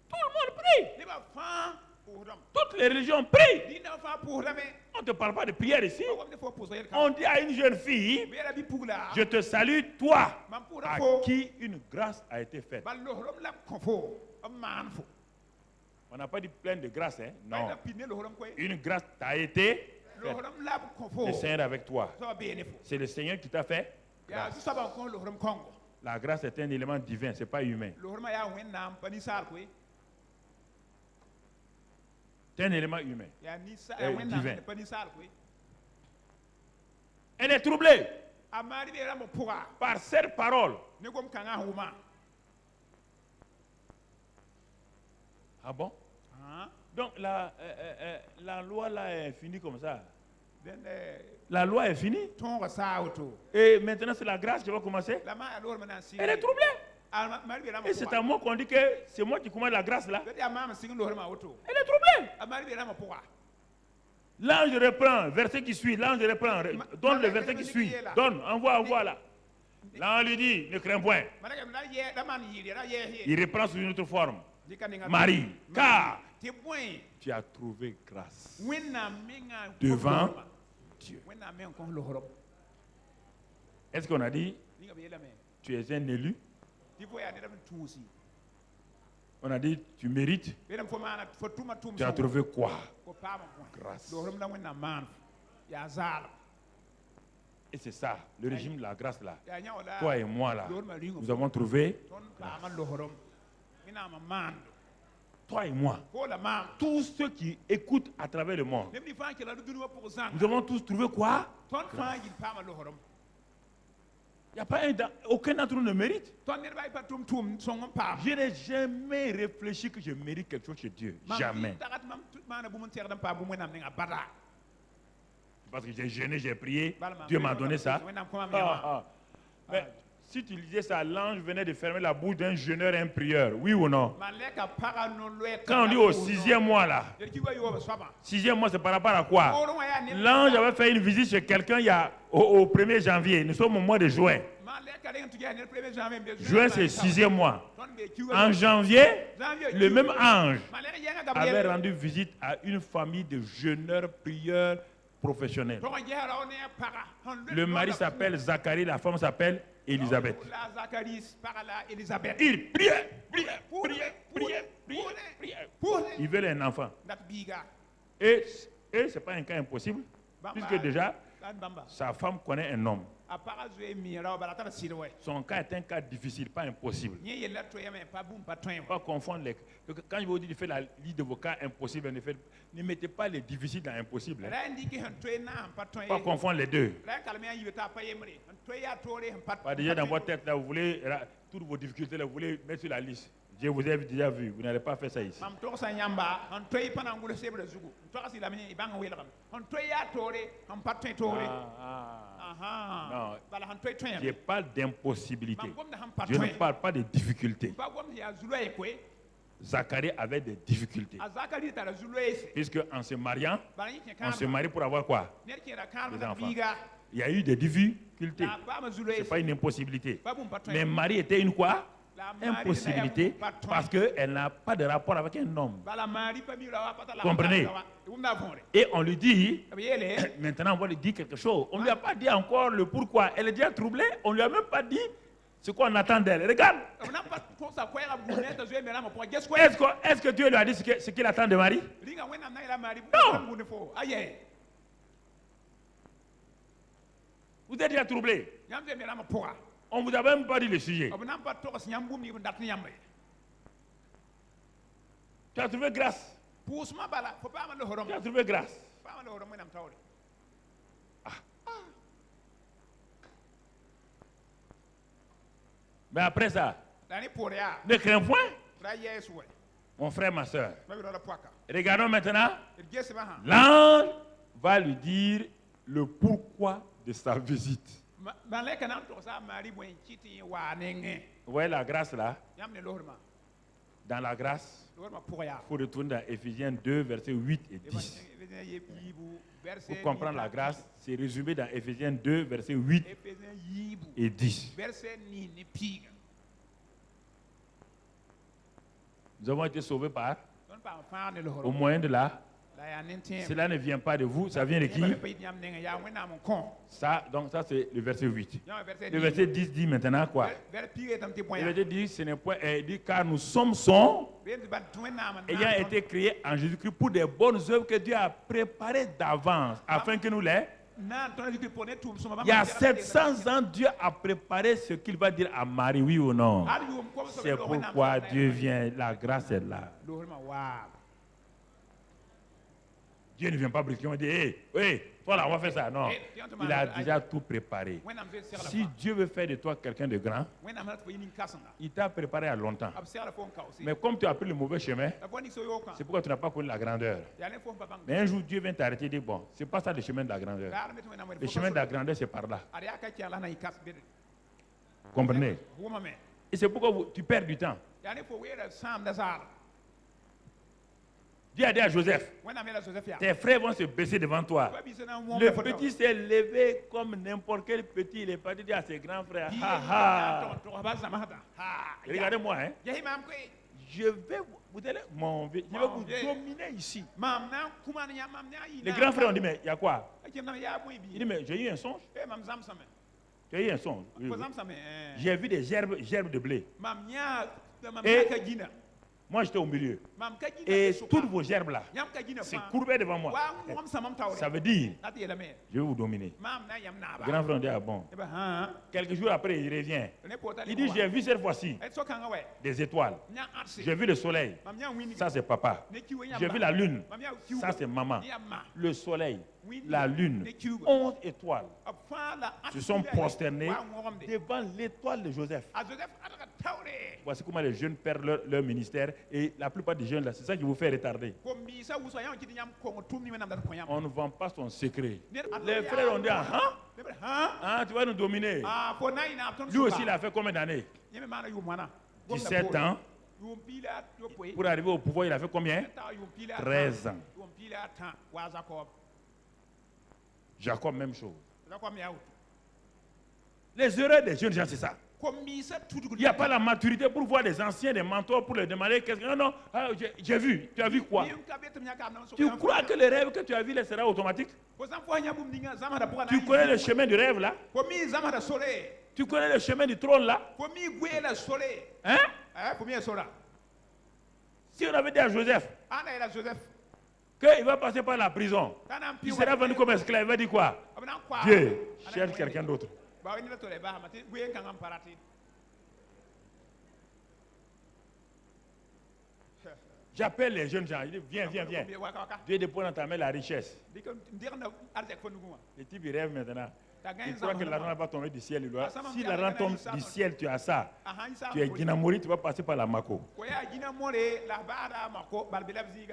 Tout le monde prie. ne ba fa pour dam Toutes les religions prient. dina fa pour da me On ne te parle pas de prière ici. ko ne fo pour ça yel ka On dit à une jeune fille, be la bi pour la je te salue, toi, man pour à da fo qui une grâce a été faite. ba lo horom la ko fo man fo On n'a pas dit plein de grâce, hein? ba Non. da pinne lo horom koy Une grâce t'a été lo faite. horom la ko fo Le Seigneur est avec toi. so be ne fo C'est le Seigneur qui t'a fait. ya su saba ko lo horom kongo La grâce est un élément divin, ce n'est pas humain. lo horma ya wennam pani sar koy C'est un élément humain. ya ni sa divin. wennam pani sar koy Elle est troublée amari be ramo pourra par cette parole. ne kom kanga huma Ah bon? hein Donc la loi là est finie comme ça. den La loi est finie. ton ga sa auto Et maintenant c'est la grâce qui va commencer. la ma alors maintenant si Elle est troublée. amari be ramo Et c'est à moi qu'on dit que c'est moi qui commande la grâce là. ya mama sing lo horma auto Elle est troublée. amari be ramo pourra L'ange reprend, verset qui suit, l'ange reprend, donne le verset qui suit, donne, envoie là. Là on lui dit, ne crains point. manaka na ye da man yiri da ye Il reprend sous une autre forme. dikaninga Marie, car te point tu as trouvé grâce wennam minga devant Dieu. wẽnnaam me n kõs losrem Est-ce qu'on a dit, ninga b yeelame tu es un élu? tɩ fo yaa ned n tũusi On a dit, tu mérites? beedame fo maana fo tʋma tʋʋm Tu as trouvé quoi? fo paam n kõe Grâce. losrem la wẽnnaam maan yaa zaalem Et c'est ça, le régime de la grâce là. yaa yã wala Toi et moi là, losrem a rĩngã nous avons trouvé, tõnd paama losrem wẽnnaam n maando toi et moi, fo la maam tous ceux qui écoutent à travers le monde, neb ning fãa n kela d dũni wã pʋg zãng nous avons tous trouvé quoi? tõnd fãa yĩl paama losrem Il n'y a pas aucun d'entre nous ne mérite. tõnd ned baa y pa tʋm tʋʋm sõng n paam Je n'ai jamais réfléchi que je mérite quelque chose chez Dieu. Jamais. tagat mam maana bũmb n tɛgd n paam bũmb wẽnnaam nengã bada Parce que j'ai jeûné, j'ai prié, Bala mam Dieu m'a donné ça. wẽnnaam kõmam Ah, yãwã ah. Mais si tu lisais ça, l'ange venait de fermer la bouche d'un jeûneur et un prieur. Oui ou non? man lɛka pagã no-loɛɛ Quand on dit au 6e mois là, d ki wa yoobã soabã 6e mois c'est par rapport à quoi? oorẽ wã yaa ned L'ange avait fait une visite chez quelqu'un il y a au 1er janvier. Nous sommes au mois de juin. man lɛka rẽng tɩ yaa ned premier janvier be Juin c'est 6e mois. tõnd be ki wa En janvier, janvier le même ange man lɛka yẽngã avait gabriel rendu visite à une famille de jeûneurs, prieurs professionnels. tɔgɔ gɛsra wa ne paga Le mari s'appelle Zacharie, la femme s'appelle Élisabeth. la zacharis paga la élisabeth Il priait, priait, priait, priait, priait, priait. Ils veulent un enfant. dat biiga Et ce n'est pas un cas impossible, puisque déjà, ban bãmba sa femme connaît un homme. a paga zoe miira wa bala tara sɩd wɛ Son cas est un cas difficile, pas impossible. yẽ yella toyame pa bũmb pa tõe Il ne wã faut pas confondre les... Quand je vous dis de faire la liste de vos cas impossibles, ne mettez pas les difficiles dans impossible. Hein. ra n dɩk sẽn toe na sẽn pa Il ne tõe faut pas confondre les deux. ra n kalem yaa yibe t'a pa yembre n toe yaa toore sẽn pa Pas déjà dans votre tête, là, vous voulez, toutes vos difficultés, là, vous voulez mettre sur la liste. Je vous ai déjà vu, vous n'allez pas faire ça ici. mam togsa yãmba sẽn toe pa na n gʋls sebrã zugu n togs y lame y bãng welgame sẽn toe yaa toore sẽn pa tõe toore Non. bala sẽn toe tõe Je parle d'impossibilité. mam gomda sẽn pa Je ne tõe parle pas de difficultés. pa gomd yaa zu-loɛɛ koe Zacharie avait des difficultés. a zakari tara zu-loɛɛse Puisque en se mariant, bala yẽ kẽ on se kãamba marie pour avoir quoi? ned kẽeda kãarem Des la enfants. biiga Il y a eu des difficultés. la a paama Ce n'est pas zu-loɛɛse une impossibilité. pa bũmb pa tõe Mais Marie était une quoi? La Marie Impossibilité. n'a pas de Parce qu'elle n'a pas de rapport avec un homme. bala maari pa miira wa pata la Comprenez? wʋm na võore Et on lui dit, b yeele maintenant on va lui dire quelque chose. On ne lui a pas dit encore le pourquoi. Elle est déjà troublée. On ne lui a même pas dit ce qu'on attend d'elle. Regarde. b na pa tõsa koɛɛgã bũmb ne t'a zoe me rãmbã pʋgã ges koɛ Est-ce que Dieu lui a dit ce qu'il attend de Marie? rĩnga wẽnnaam na yeela maari Non. bũmb fo ayɛ Vous êtes déjà troublé. yãmb zoe me rãmbã pʋga On ne vous a même pas dit le sujet. b na n pa togs yãmb bũmb nig n dat ne yãmba ye Tu as trouvé grâce. pʋʋsmã bala fo paama losrem Tu as trouvé grâce. paama losrem wẽnnaam taoore Mais après ça, la ne poor yaa ne crains point, ra yɛɛs wɛ mon frère, ma soeur. ba bi rɔda pʋaka Regardons maintenant. d gesbã sã L'ange va lui dire le pourquoi de sa visite. ban lɛka na n togsa a maari bõe n kɩ tɩ yẽ waa nengẽ Vous voyez la grâce là? yãmb ne losrmã Dans la grâce, losrmã pʋg yaa il faut retourner dans Éphésiens 2, versets 8 et 10. Pour comprendre la grâce, c'est résumé dans Éphésiens 2, versets 8 Éphésiens yiibu et 10. verset ni ne piiga Nous avons été sauvés par, tõnd paam fãag ne au losrem moyen de la. la yaa nen tẽem Cela ne vient pas de vous, ça vient de qui? pa yɩ yãmb nengẽ yaa wẽnnaam n kõ Ça, donc ça c'est le verset 8. yã verset Le verset 10 dit maintenant quoi? ver piiga yetame tɩ bõe Le verset 10, ce n'est point, dit car nous sommes son, been tɩ bãn tɩ wẽnnaam n ayant été créés en Jésus-Christ pour des bonnes œuvres que Dieu a préparées d'avance, afin que nous les. na n tõnd zikr pʋg ne tʋʋm sõma Il y a 700 ans, Dieu a préparé ce qu'il va dire à Marie, oui ou non? C'est pourquoi Dieu vient, la grâce est là. losrmã waab Dieu ne vient pas brusquement dire, hé, toi là, on va faire ça. Non. Il a déjà tout préparé. wẽnnaam zoe segla Si Dieu veut faire de toi quelqu'un de grand, wẽnnaam ra tɩ fo yɩ nin-kãsenga il t'a préparé à longtemps. b segla fo n kaoose Mais comme tu as pris le mauvais chemin, la fo nik so yookã c'est pourquoi tu n'as pas connu la grandeur. yaa ne fo n pa bãng Mais un jour, Dieu vient t'arrêter et dire, bon, c'est pas ça le chemin de la grandeur. daar me tɩ wẽnnaam Le chemin de la grandeur, c'est par là. ad yaa ka kɛg la na yɩ kas bede Comprenez? wʋma me Et c'est pourquoi tu perds du temps. yaa ne fo weera sãamda zaara Dieu a dit à Joseph, wẽnnaam yeela joseph yaa tes frères vont se baisser devant toi. pa bisa na n wõmda Le fo petit s'est levé comme n'importe quel petit. Il est parti dire à ses grands frères, ha ha. togsba zãmasda Regardez-moi, hein. yahi maam koe Je vais Vous allez, mon vieux, je vais vous dominer ici. Mam na kuma na mam na yi. Les grands frères ont dit, mais il y a quoi? Ajem na ya mo Il bi. dit, mais j'ai eu un songe. Mam zam same. Tu as eu un songe. Oui, Ko oui. zam same. J'ai vu des gerbes de blé. Mam nya mam Et- ka gina. Moi, j'étais au milieu. Mam ka gina. Et toutes vos gerbes là, Yam ka gina c'est fa. courbé devant moi. Wa ngom samam tawre. Ça veut dire, Ati yela me. je vais vous dominer. Mam na yam na ba. Le grand frère dit, ah bon. Eba ha. Quelques jours après, il revient. Ne portali. Il dit, j'ai vu cette fois-ci Et so kan we. des étoiles. Nya arse. J'ai vu le soleil. Mam nya wini. Ça, c'est papa. Ne kiwe yam. J'ai vu la lune. Mam ya kiwe. Ça, c'est maman. Yam ma. Le soleil, Wini. la lune, Ne kiwe. 11 étoiles Afa la se sont prosternés Wa ngom de. devant l'étoile de Joseph. A Joseph ataka tawre. Voici comment les jeunes perdent leur ministère. Et la plupart des jeunes, là, c'est ça qui vous fait retarder. Ko mi sa wuso yam kiti nyam ko tumni menam dat ko yam. On ne vend pas son secret. Les Les frères ont dit, ah, Hein? ah, tu vas nous dominer. Ah, for na ina ton Lui aussi, il a fait combien d'années? Yeme mana yu mana. 17 ans. Yu pila yo poe. Pour arriver au pouvoir, il a fait combien? 13 ans. Yu pila tan wa Jacob. Jacob, même chose. Jacob mi out. Les erreurs des jeunes gens, c'est ça. Ko mi sa tutu. Il n'y a pas la maturité pour voir des anciens, des mentors, pour leur demander qu'est-ce que... Non, non, ah, j'ai vu. Tu as vu quoi? Tu crois que le rêve que tu as vu là sera automatique? Tu connais le chemin du rêve là? Ko mi zama da sole. Tu connais le chemin du trône là? Ko mi gwe la sole. Hein? Ko mi sora. Si on avait dit à Joseph Ana ila Joseph. qu'il va passer par la prison, il sera venu comme esclave, il va dire quoi? Dieu cherche quelqu'un d'autre. J'appelle les jeunes gens, il dit viens, viens, viens. Dieu dépose dans ta main la richesse. Le type il rêve maintenant. Il croit que l'argent va tomber du ciel. Si l'argent tombe du ciel, tu as ça. Tu es Guinamori, tu vas passer par la Mako.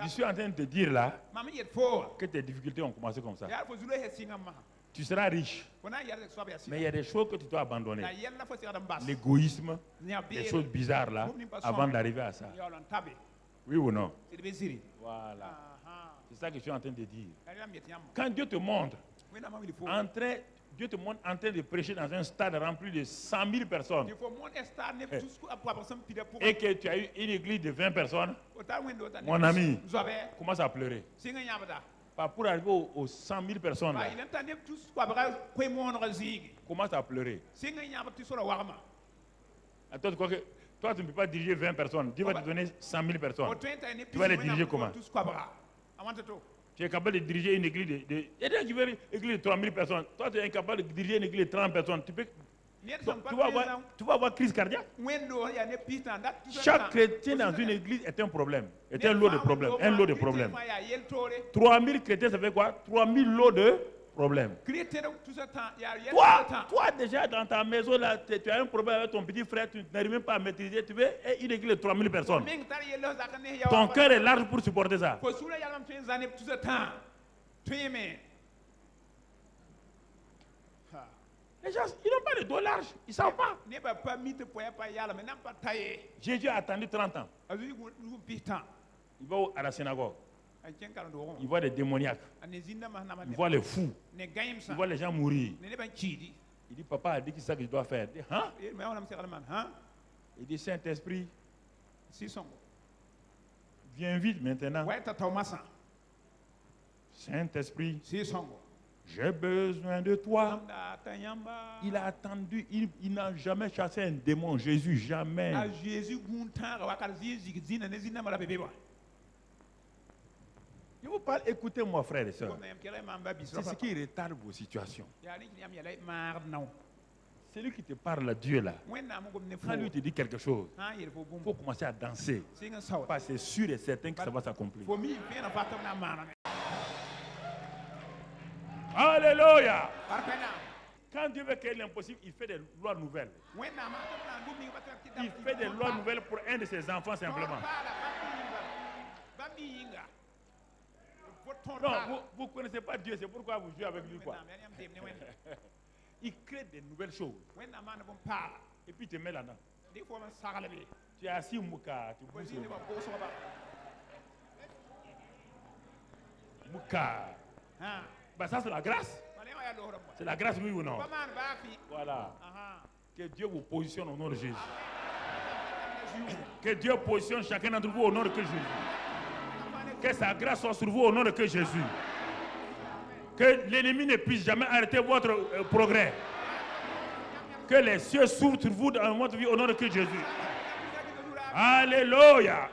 Je suis en train de te dire là que tes difficultés ont commencé comme ça. Tu seras riche. Mais il y a des choses que tu dois abandonner. L'égoïsme, les choses bizarres là, avant d'arriver à ça. Oui ou non? Voilà. C'est ça que je suis en train de dire. Quand Dieu te montre Dieu te montre en train de prêcher dans un stade rempli de 100 000 personnes et que tu as eu une église de 20 personnes, mon ami, commence à pleurer. Pas pour arriver aux 100 000 personnes là, commence à pleurer. Attends, tu crois que toi tu ne peux pas diriger 20 personnes, Dieu va te donner 100 000 personnes. Tu vas les diriger comment? Tu es capable de diriger une église il y a des gens qui veulent une église de 3 000 personnes. Toi, tu es incapable de diriger une église de 30 personnes. Tu vas avoir crise cardiaque. Chaque chrétien dans une église est un problème. Est un lot de problèmes. Un lot de problèmes. 3 000 chrétiens, ça fait quoi? 3 000 lots de problèmes. Toi, déjà dans ta maison, là, tu as un problème avec ton petit frère, tu n'arrives même pas à maîtriser. Tu veux une église de 3 000 personnes. Ton cœur est large pour supporter ça. Les gens, ils n'ont pas de dos large. Ils ne savent pas. Jésus a attendu 30 ans. Il va à la synagogue. Il voit des démoniaques. Il voit les fous. Il voit les gens mourir. Il dit, papa a dit que c'est ça que je dois faire. Il dit, hein? Il dit, Saint-Esprit, viens vite maintenant. Saint-Esprit, j'ai besoin de toi. Il a attendu, il n'a jamais chassé un démon. Jésus, jamais. Je vous parle, écoutez-moi, frères et sœurs. C'est ce qui retarde vos situations. Celui qui te parle à Dieu là, quand lui te dit quelque chose, il faut commencer à danser. Parce que c'est sûr et certain que ça va s'accomplir. Alléluia! Quand Dieu veut créer l'impossible, il fait des lois nouvelles. Il fait des lois nouvelles pour un de ses enfants simplement. Non, vous ne connaissez pas Dieu, c'est pourquoi vous jouez avec lui quoi. Il crée des nouvelles choses. Et puis tu te mets là-dedans. Tu es assis Mouka, tu bouges. Mouka. Ben ça c'est la grâce. C'est la grâce, oui ou non? Voilà. Que Dieu vous positionne au nom de Jésus. Que Dieu positionne chacun d'entre vous au nom de Christ Jésus. Que sa grâce soit sur vous au nom de Christ Jésus. Que l'ennemi ne puisse jamais arrêter votre progrès. Que les cieux s'ouvrent sur vous dans votre vie au nom de Christ Jésus. Alléluia.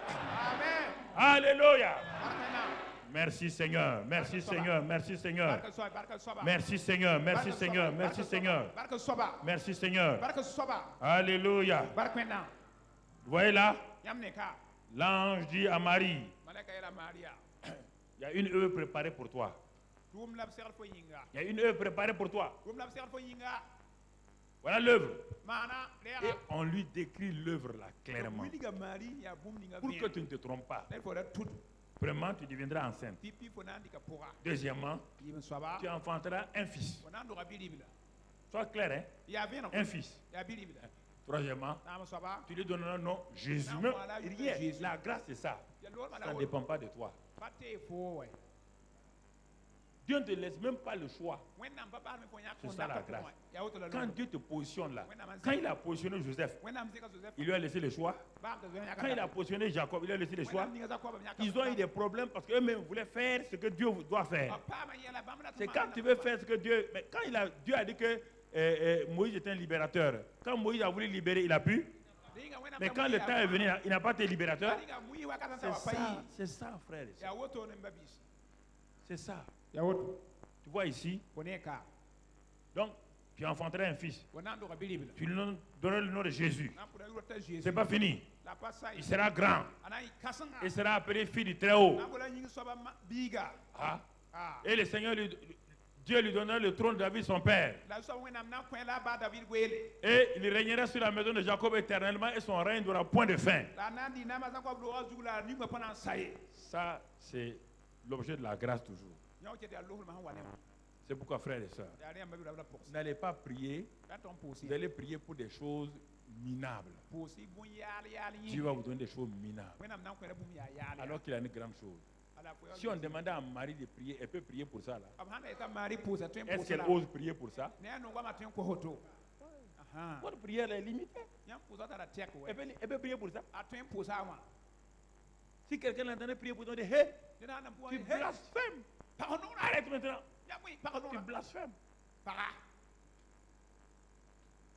Alléluia. Merci Seigneur. Merci Seigneur. Merci Seigneur. Merci Seigneur. Merci Seigneur. Merci Seigneur. Merci Seigneur. Alléluia. Vous voyez là? L'ange dit à Marie, il y a une œuvre préparée pour toi. Il y a une œuvre préparée pour toi. Voilà l'œuvre. Et on lui décrit l'œuvre là clairement. Pour que tu ne te trompes pas. Premièrement, tu deviendras enceinte. Deuxièmement, tu enfanteras un fils. Sois clair, hein? Un fils. Troisièmement, tu lui donneras un nom Jésus. Même rien. La grâce, c'est ça. Ça ne dépend pas de toi. Dieu ne te laisse même pas le choix. C'est ça la grâce. Quand Dieu te positionne là, quand il a positionné Joseph, il lui a laissé le choix. Quand il a positionné Jacob, il lui a laissé le choix. Ils ont eu des problèmes parce qu'eux-mêmes voulaient faire ce que Dieu doit faire. C'est quand tu veux faire ce que Dieu... Mais quand Dieu a dit que Moïse était un libérateur, quand Moïse a voulu libérer, il a pu. Mais quand le temps est venu, il n'a pas été libérateur. C'est ça, frère. C'est ça. Tu vois ici. Donc, tu enfanteras un fils. Tu lui donneras le nom de Jésus. C'est pas fini. Il sera grand. Il sera appelé fils du Très-Haut. Et le Seigneur, Dieu lui donnera le trône de David, son père. Et il régnera sur la maison de Jacob éternellement et son règne n'aura point de fin. Ça, c'est l'objet de la grâce toujours. C'est pourquoi, frères et sœurs, n'allez pas prier, vous allez prier pour des choses minables. Dieu va vous donner des choses minables, alors qu'il a une grande chose. Si on demandait à Marie de prier, elle peut prier pour ça là. Est-ce qu'elle ose prier pour ça? Votre prière est limitée. Elle peut prier pour ça. Si quelqu'un l'entendait prier pour toi, il dit, hé, tu blasphèmes. Arrête maintenant. Tu blasphèmes.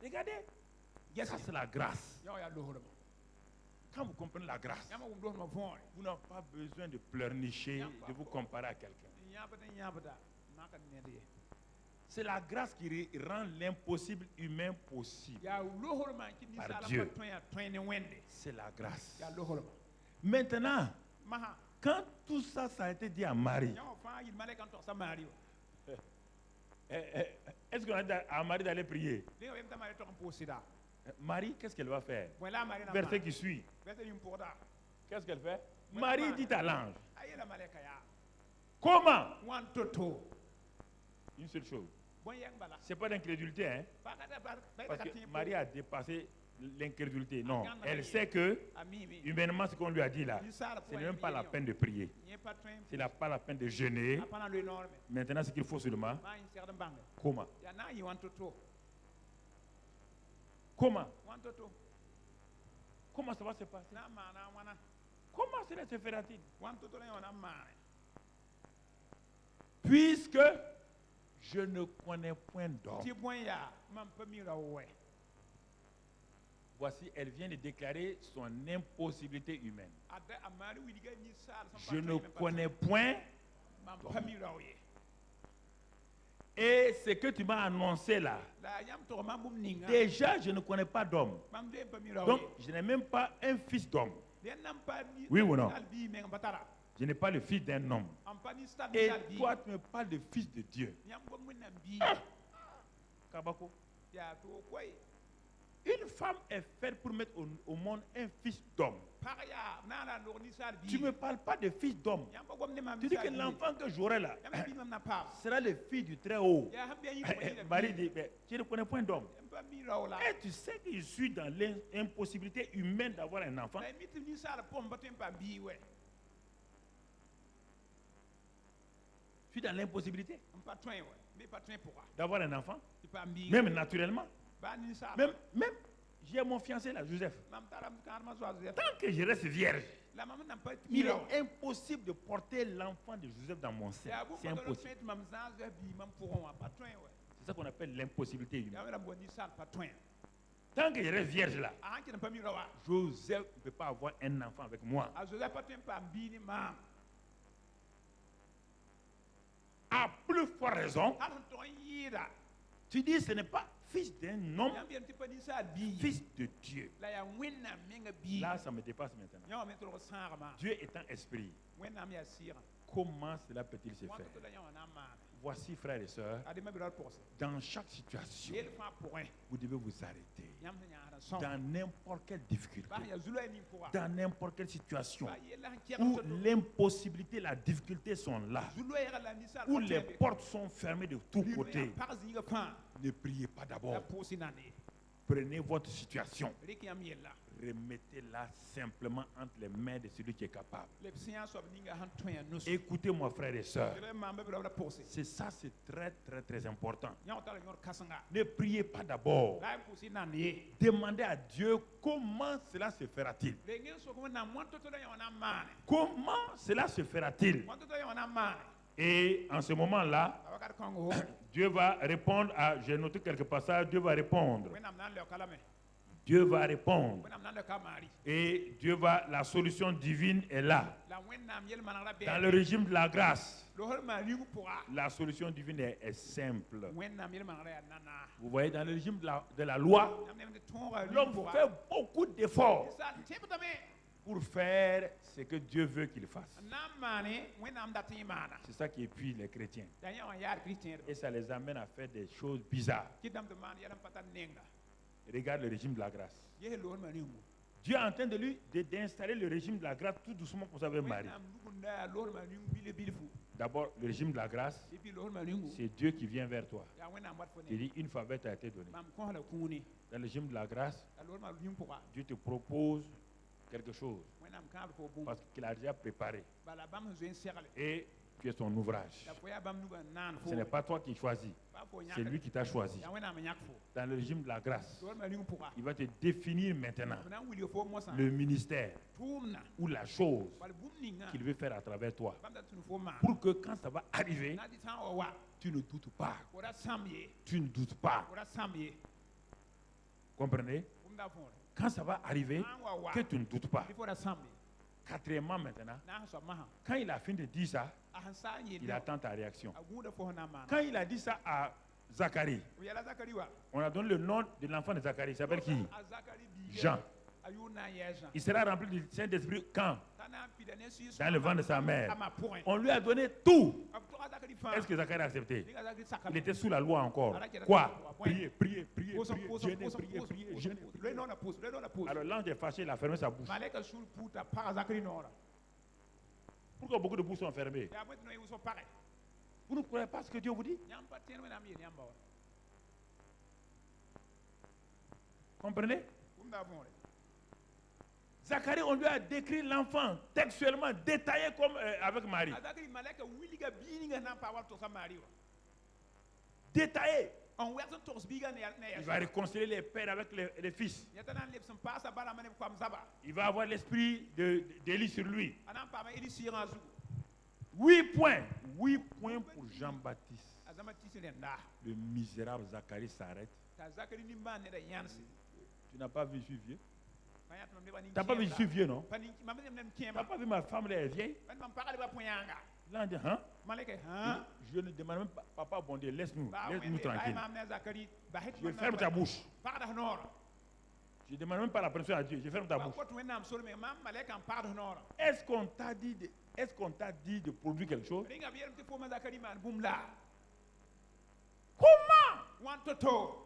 Regardez. Ça, c'est la grâce. Quand vous comprenez la grâce, vous n'avez pas besoin de pleurnicher, de vous comparer à quelqu'un. C'est la grâce qui rend l'impossible humain possible. Par Dieu. C'est la grâce. Maintenant, quand tout ça, ça a été dit à Marie, est-ce qu'on a dit à Marie d'aller prier? Marie, qu'est-ce qu'elle va faire? Verset qui suit. Qu'est-ce qu'elle fait? Marie dit à l'ange. Comment? Une seule chose. Ce n'est pas d'incrédulité, hein? Parce que Marie a dépassé l'incrédulité. Non, elle sait que humainement ce qu'on lui a dit là, ce n'est même pas la peine de prier. Ce n'est pas la peine de jeûner. Maintenant, ce qu'il faut seulement, comment? Comment? Comment ça va se passer? Comment cela se fera-t-il? Puisque je ne connais point d'homme. Voici, elle vient de déclarer son impossibilité humaine. Je ne connais point d'homme. Et ce que tu m'as annoncé là, déjà je ne connais pas d'homme. Donc je n'ai même pas un fils d'homme. Oui ou non? Je n'ai pas le fils d'un homme. Et toi tu me parles de fils de Dieu. Kabako. Une femme est faite pour mettre au monde un fils d'homme. Tu ne me parles pas de fils d'homme. Tu dis que l'enfant que j'aurai là sera le fils du Très-Haut. Marie dit, tu ne connais point d'homme. Et tu sais que je suis dans l'impossibilité humaine d'avoir un enfant. Je suis dans l'impossibilité d'avoir un enfant. Même naturellement. Même j'ai mon fiancé là, Joseph. mam tara m kãadmã zoa Joseph Tant que je reste vierge, la mam n na n pa il mira wa est impossible de porter l'enfant de Joseph dans mon sein. yaa C'est bũmb impossible. tõe tɩ mam zãag Joseph bii mam pʋgẽ wã pa tõe wa C'est ça qu'on appelle l'impossibilité humaine. yaa wẽna bõe ninsaan pa tõe Tant que je reste vierge là, a sãn kɩt n pa mira wa Joseph ne peut pas avoir un enfant avec moi. a Joseph pa tõe n paam bii ne maam À plus forte raison, hal sẽn tog n yɩɩda tu dis ce n'est pas fils d'un homme, yãmb yelm tɩ pa ninsaal bii fils de Dieu. la yaa wẽnnaam menga bii Là, ça me dépasse maintenant. yã wã me tolg sãagma Dieu étant esprit, wẽnnaam yaa sɩɩgã comment cela peut-il se wãn faire? tɩ la yã wã na n maane Voici, frères et sœurs, a dema bɩ ra d pʋgse dans chaque situation, yel fãa pʋgẽ vous devez vous arrêter. yãmb sẽn yãasd n sõng Dans n'importe quelle difficulté, bas yaa zulã ning pʋga dans n'importe quelle situation ba yella sẽn où kɛg tɩ l'impossibilité, la difficulté sont là, zu-loɛɛgã la ninsaal où les portes sont fermées de tous côtés, pag zĩigã fãa ne priez pas la d'abord. pʋʋsy nande Prenez votre situation, rɩk yãmb yella remettez-la simplement entre les mains de celui qui est capable. la b sẽn yã soab ninga sẽn tõe a nus Écoutez-moi, frères et sœurs, d maam b ra ra pʋgse c'est ça, c'est très, très, très important. yã wã tara yõr kãsenga Ne priez pas d'abord. la y pʋʋsy nand ye Demandez à Dieu comment cela se fera-t-il. rengẽ sok wẽnnaam wãn to-to la yã wã na n maane Comment cela se fera-t-il? wãn to-to la yã wã na n maane Et en ce moment-là, a wakat kõngo Dieu va répondre à, j'ai noté quelques passages, Dieu va répondre. wẽnnaam na n leoka lame Dieu va répondre. wẽnnaam na n leoka a maari Et Dieu va, la solution divine est là. la wẽnnaam yel-maneg ra Dans le bɩ régime de la grâce, lohr maan ring pʋga la solution divine est simple. wẽnnaam yel-maneg ra yaa nana Vous voyez, dans le régime de la loi, yãmb nem tɩ tõoga ring l'homme pʋga fait beaucoup d'efforts ninsaal tẽbdame pour faire ce que Dieu veut qu'il fasse. n na n maane wẽnnaam dat n yẽ maana C'est ça qui épuise les chrétiens. la yã wã yaad kristẽedba Et ça les amène à faire des choses bizarres. kɩtame tɩ maan yɛl n pa tar nenga Regarde le régime de la grâce. yese lohr maan ringu Dieu est en train d'installer le régime de la grâce tout doucement pour sa Marie. wẽnnaam nugunda yaa lohr maan ringu bile bilfu D'abord, le régime de la grâce, tɩ bɩ lohr maan ringu c'est Dieu qui vient vers toi. yaa wẽnnaam wat fo Il ne dit, une faveur t'a été donnée. mam kõsla kũune Dans le régime de la grâce, la lohr maan ring pʋga Dieu te propose quelque chose wẽnnaam kãabd fo bũmb parce qu'il a déjà préparé. bala bãmb sẽn zoe n segle Et tu es son ouvrage. la fo yaa bãmb nugã n naan fo Ce n'est pas toi qui choisis, ba fo c'est lui qui t'a choisi. yaa wẽnnaam n yãk fo Dans le régime de la grâce, lohr maan ring pʋga il va te définir maintenant b na n wilg fo mosã le ministère tʋʋmdã ou la chose bala bũmb ninga qu'il veut faire à travers toi. bãmb dat tũn fo maan Pour que quand ça va arriver, na tɩ sã n wa wa tu ne doutes pas. fo ra sãmb ye Tu ne doutes pas. fo ra sãmb ye Comprenez? bũmb da võore Quand ça va arriver, sã n wa wa que tu ne doutes pas. tɩ fo ra sãmb ye Quatrièmement maintenant, na sẽn soab masã quand il a fini de dire ça, a sẽn sa n il yelle attend ta réaction. a gũuda fo sẽn na n maana Quand il a dit ça à Zacharie, b yɛla zakari wa on a donné le nom de l'enfant de Zacharie. Il s'appelle qui? a zakari biiga Jean. a yʋʋr na n yɛɛ zã Il sera rempli du Saint-Esprit quand? t'a na n pida ne sɩɩs Dans le ventre de sa mère. a ma pʋgẽ On lui a donné tout. b tʋga zakari fãa Est-ce que Zacharie a accepté? dɩka zakari saka Il était sous la loi encore. Quoi? Prier, prier, prier, prier, jeûner, prier, prier, jeûner, loe prier. noona pʋʋs loe noona pʋʋs Alors l'ange est fâché, il a fermé sa bouche. malɛka sũur puuta paga zakari noora Pourquoi beaucoup de bouches sont fermées? yaa bõe tɩ noe wʋsg pagɛ Vous ne croyez pas ce que Dieu vous dit? yãmb pa tẽed wẽnnaam yeel yãmba wa Comprenez? bũmb daa võore Zacharie, on lui a décrit l'enfant textuellement, détaillé comme avec Marie. a zakari malɛka wilga bii ninga na n paa wa togsa maari wa Détaillé. n wɛg sẽn togs biiga ne Il va réconcilier les pères avec les fils. yã ta na n leb sẽn paasa balama ne b koam zaba Il va avoir l'esprit d'Élie sur lui. a na n paama eli sɩɩgã zugu 8 points. 8 points pour Jean-Baptiste. a zãma tɩ sẽn rẽnda Le misérable Zacharie s'arrête. t'a zakari nimbãan neda yãnse Tu n'as pas vu, je suis vieux. pa yã tɩ mam leba Tu n'as pas vu, je suis vieux, non? mam nem nem Tu n'as kẽema pas vu ma femme, elle est vieille. mam pagd ba põyãanga Là, on dit, hein? malɛka hã Je ne demande même pas, papa, bon Dieu, laisse-nous ba tranquille. maam ne a zakari Je ferme ta bouche. pagda noora Je ne demande même pas la permission à Dieu. Je ferme ta ba bouche. kot wẽnnaam sor me mam malɛka n pagd noora Est-ce qu'on t'a dit de produire quelque chose? rẽnga b yeelm tɩ fo ma zakari maan bũmb la Comment? wãn to-to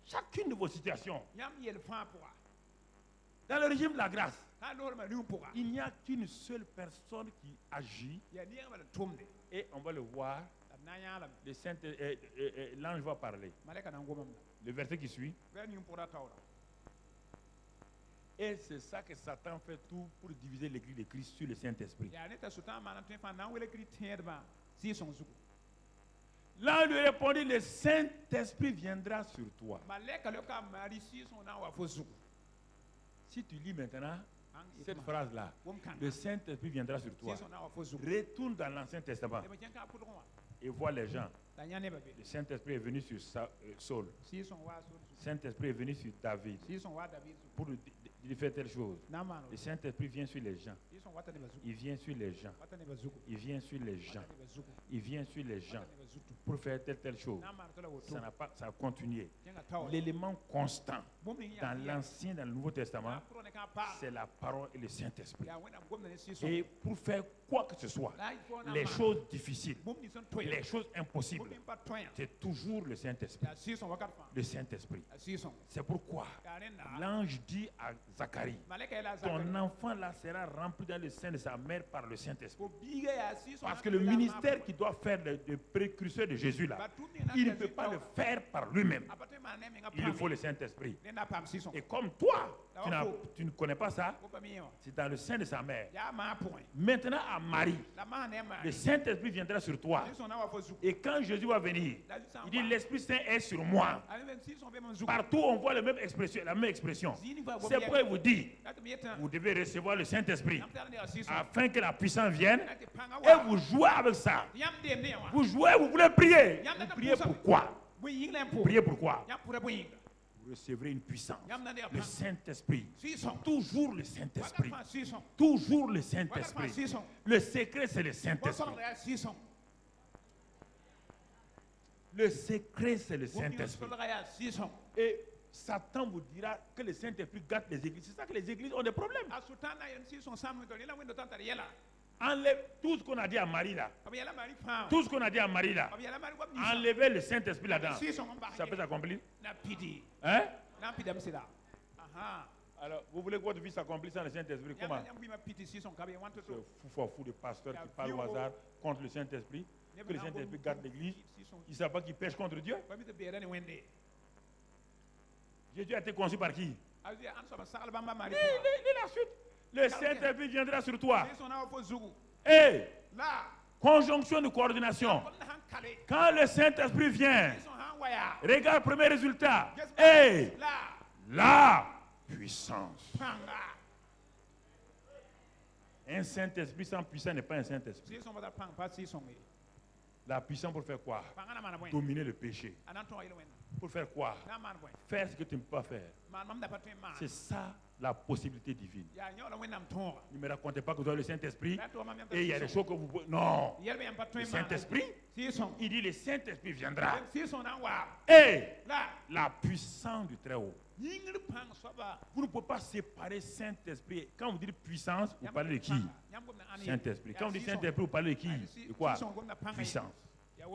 Chacune de vos situations, yãmb yel fãa pʋga dans le régime de la grâce, sã n loormã ring pʋga il n'y a qu'une seule personne qui agit yaa neerã bala tʋmde et on va le voir. la b na n yãalame L'ange va parler. malɛka na n gomamda Le verset qui suit. vɛr ning pʋgda taoora Et c'est ça que Satan fait tout pour diviser l'église de Christ sur le Saint-Esprit. yaa ne t'a sʋtã n maana tõe fãa na n welgri tẽedbã zɩɩsẽng zugu Là, on lui répondit, le Saint-Esprit viendra sur toi. Maleka le ka mari si son na wa fo zugu. Si tu lis maintenant An cette itma. phrase-là, Wom kan. le Saint-Esprit viendra sur Si toi. son na wa fo zugu. Retourne dans l'Ancien Testament E ba ken ka pudon wa. et vois les gens. Da nyane ba be. Le Saint-Esprit est venu sur Saul. Si son wa so. Le Saint-Esprit est venu sur David Si son wa David. pour lui faire telle chose. Na man. Le Saint-Esprit vient sur les gens. Si son wa ta ne ba zugu. Il vient sur les gens. Wa ta ne ba zugu. Il vient sur les gens. Wa ta ne ba zugu. Il vient sur les Wa gens ta ne ba zugu. pour faire telle chose. Na man to la wo to. Ça a continué. Kenga taw. L'élément constant Bom ni ya. dans l'Ancien, dans le Nouveau Testament, Pro ne ka pa. c'est la parole et le Saint-Esprit. Ya wena gom na si son. Et pour faire quoi que ce soit, La ifo na. les choses difficiles, Bom ni son toy. les choses Bom impossibles, ni pa toy. c'est toujours le Saint-Esprit. Ya si son wa ka fa. Le Saint-Esprit. Ya si son. C'est pourquoi Ya renda. l'ange dit à Zacharie, Maleka ela ton zakari. enfant là sera rempli dans le sein de sa mère par le Saint-Esprit. Ko biga ya si son. Parce que le ministère qui doit faire le précurseur de Jésus là, il ne peut pas le faire par lui-même. Il lui faut le Saint-Esprit. Et comme toi, tu ne connais pas ça, c'est dans le sein de sa mère. Maintenant à Marie, le Saint-Esprit viendra sur toi. Et quand Jésus va venir, il dit l'Esprit Saint est sur moi. Partout on voit la même expression. C'est pourquoi il vous dit, vous devez recevoir le Saint-Esprit afin que la puissance vienne et vous jouez avec ça. Vous jouez, vous voulez prier. Vous priez pourquoi? Priez pourquoi? Vous recevrez une puissance. Le Saint-Esprit. Toujours le Saint-Esprit. Toujours le Saint-Esprit. Le secret, c'est le Saint-Esprit. Le secret, c'est le Saint-Esprit. Et Satan vous dira que le Saint-Esprit gâte les églises. C'est ça que les églises ont des problèmes. Enlève tout ce qu'on a dit à Marie là. Tout ce qu'on a dit à Marie là. Enlevez le Saint-Esprit là-dedans. Ça peut s'accomplir? Hein? Alors, vous voulez que votre vie s'accomplisse sans le Saint-Esprit? Comment? Ce fou de pasteur qui parle au hasard contre le Saint-Esprit. Que le Saint-Esprit garde l'église. Il ne savent pas qu'il pêche contre Dieu. Jésus a été conçu par qui? Lis la suite. Le Saint-Esprit viendra sur toi. Et conjonction de coordination. Quand le Saint-Esprit vient, regarde le premier résultat. Et la puissance. Un Saint-Esprit sans puissance n'est pas un Saint-Esprit. La puissance pour faire quoi? Dominer le péché. Pour faire quoi? Faire ce que tu ne peux pas faire. C'est ça la possibilité divine. Ne me racontez pas que vous avez le Saint-Esprit et il y a des choses que vous pouvez... Non. Le Saint-Esprit, il dit le Saint-Esprit viendra. Et la puissance du Très-Haut. Vous ne pouvez pas séparer Saint-Esprit. Quand vous dites puissance, vous parlez de qui? Saint-Esprit. Quand vous dites Saint-Esprit, vous parlez de qui? De quoi? Puissance. Il ne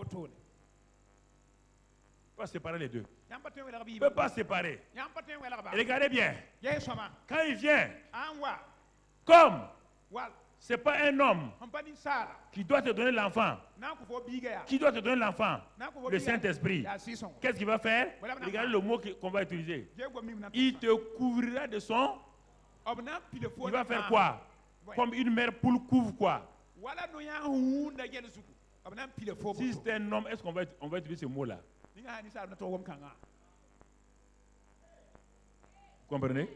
peut pas séparer les deux. Il ne peut pas séparer. Et regardez bien. Quand il vient, comme ce n'est pas un homme qui doit te donner l'enfant, qui doit te donner l'enfant, le Saint-Esprit, qu'est-ce qu'il va faire? Regardez le mot qu'on va utiliser. Il te couvrira de son... Il va faire quoi? Comme une mère poule couvre quoi? Si c'est un homme, est-ce qu'on va utiliser ce mot-là? Vous comprenez?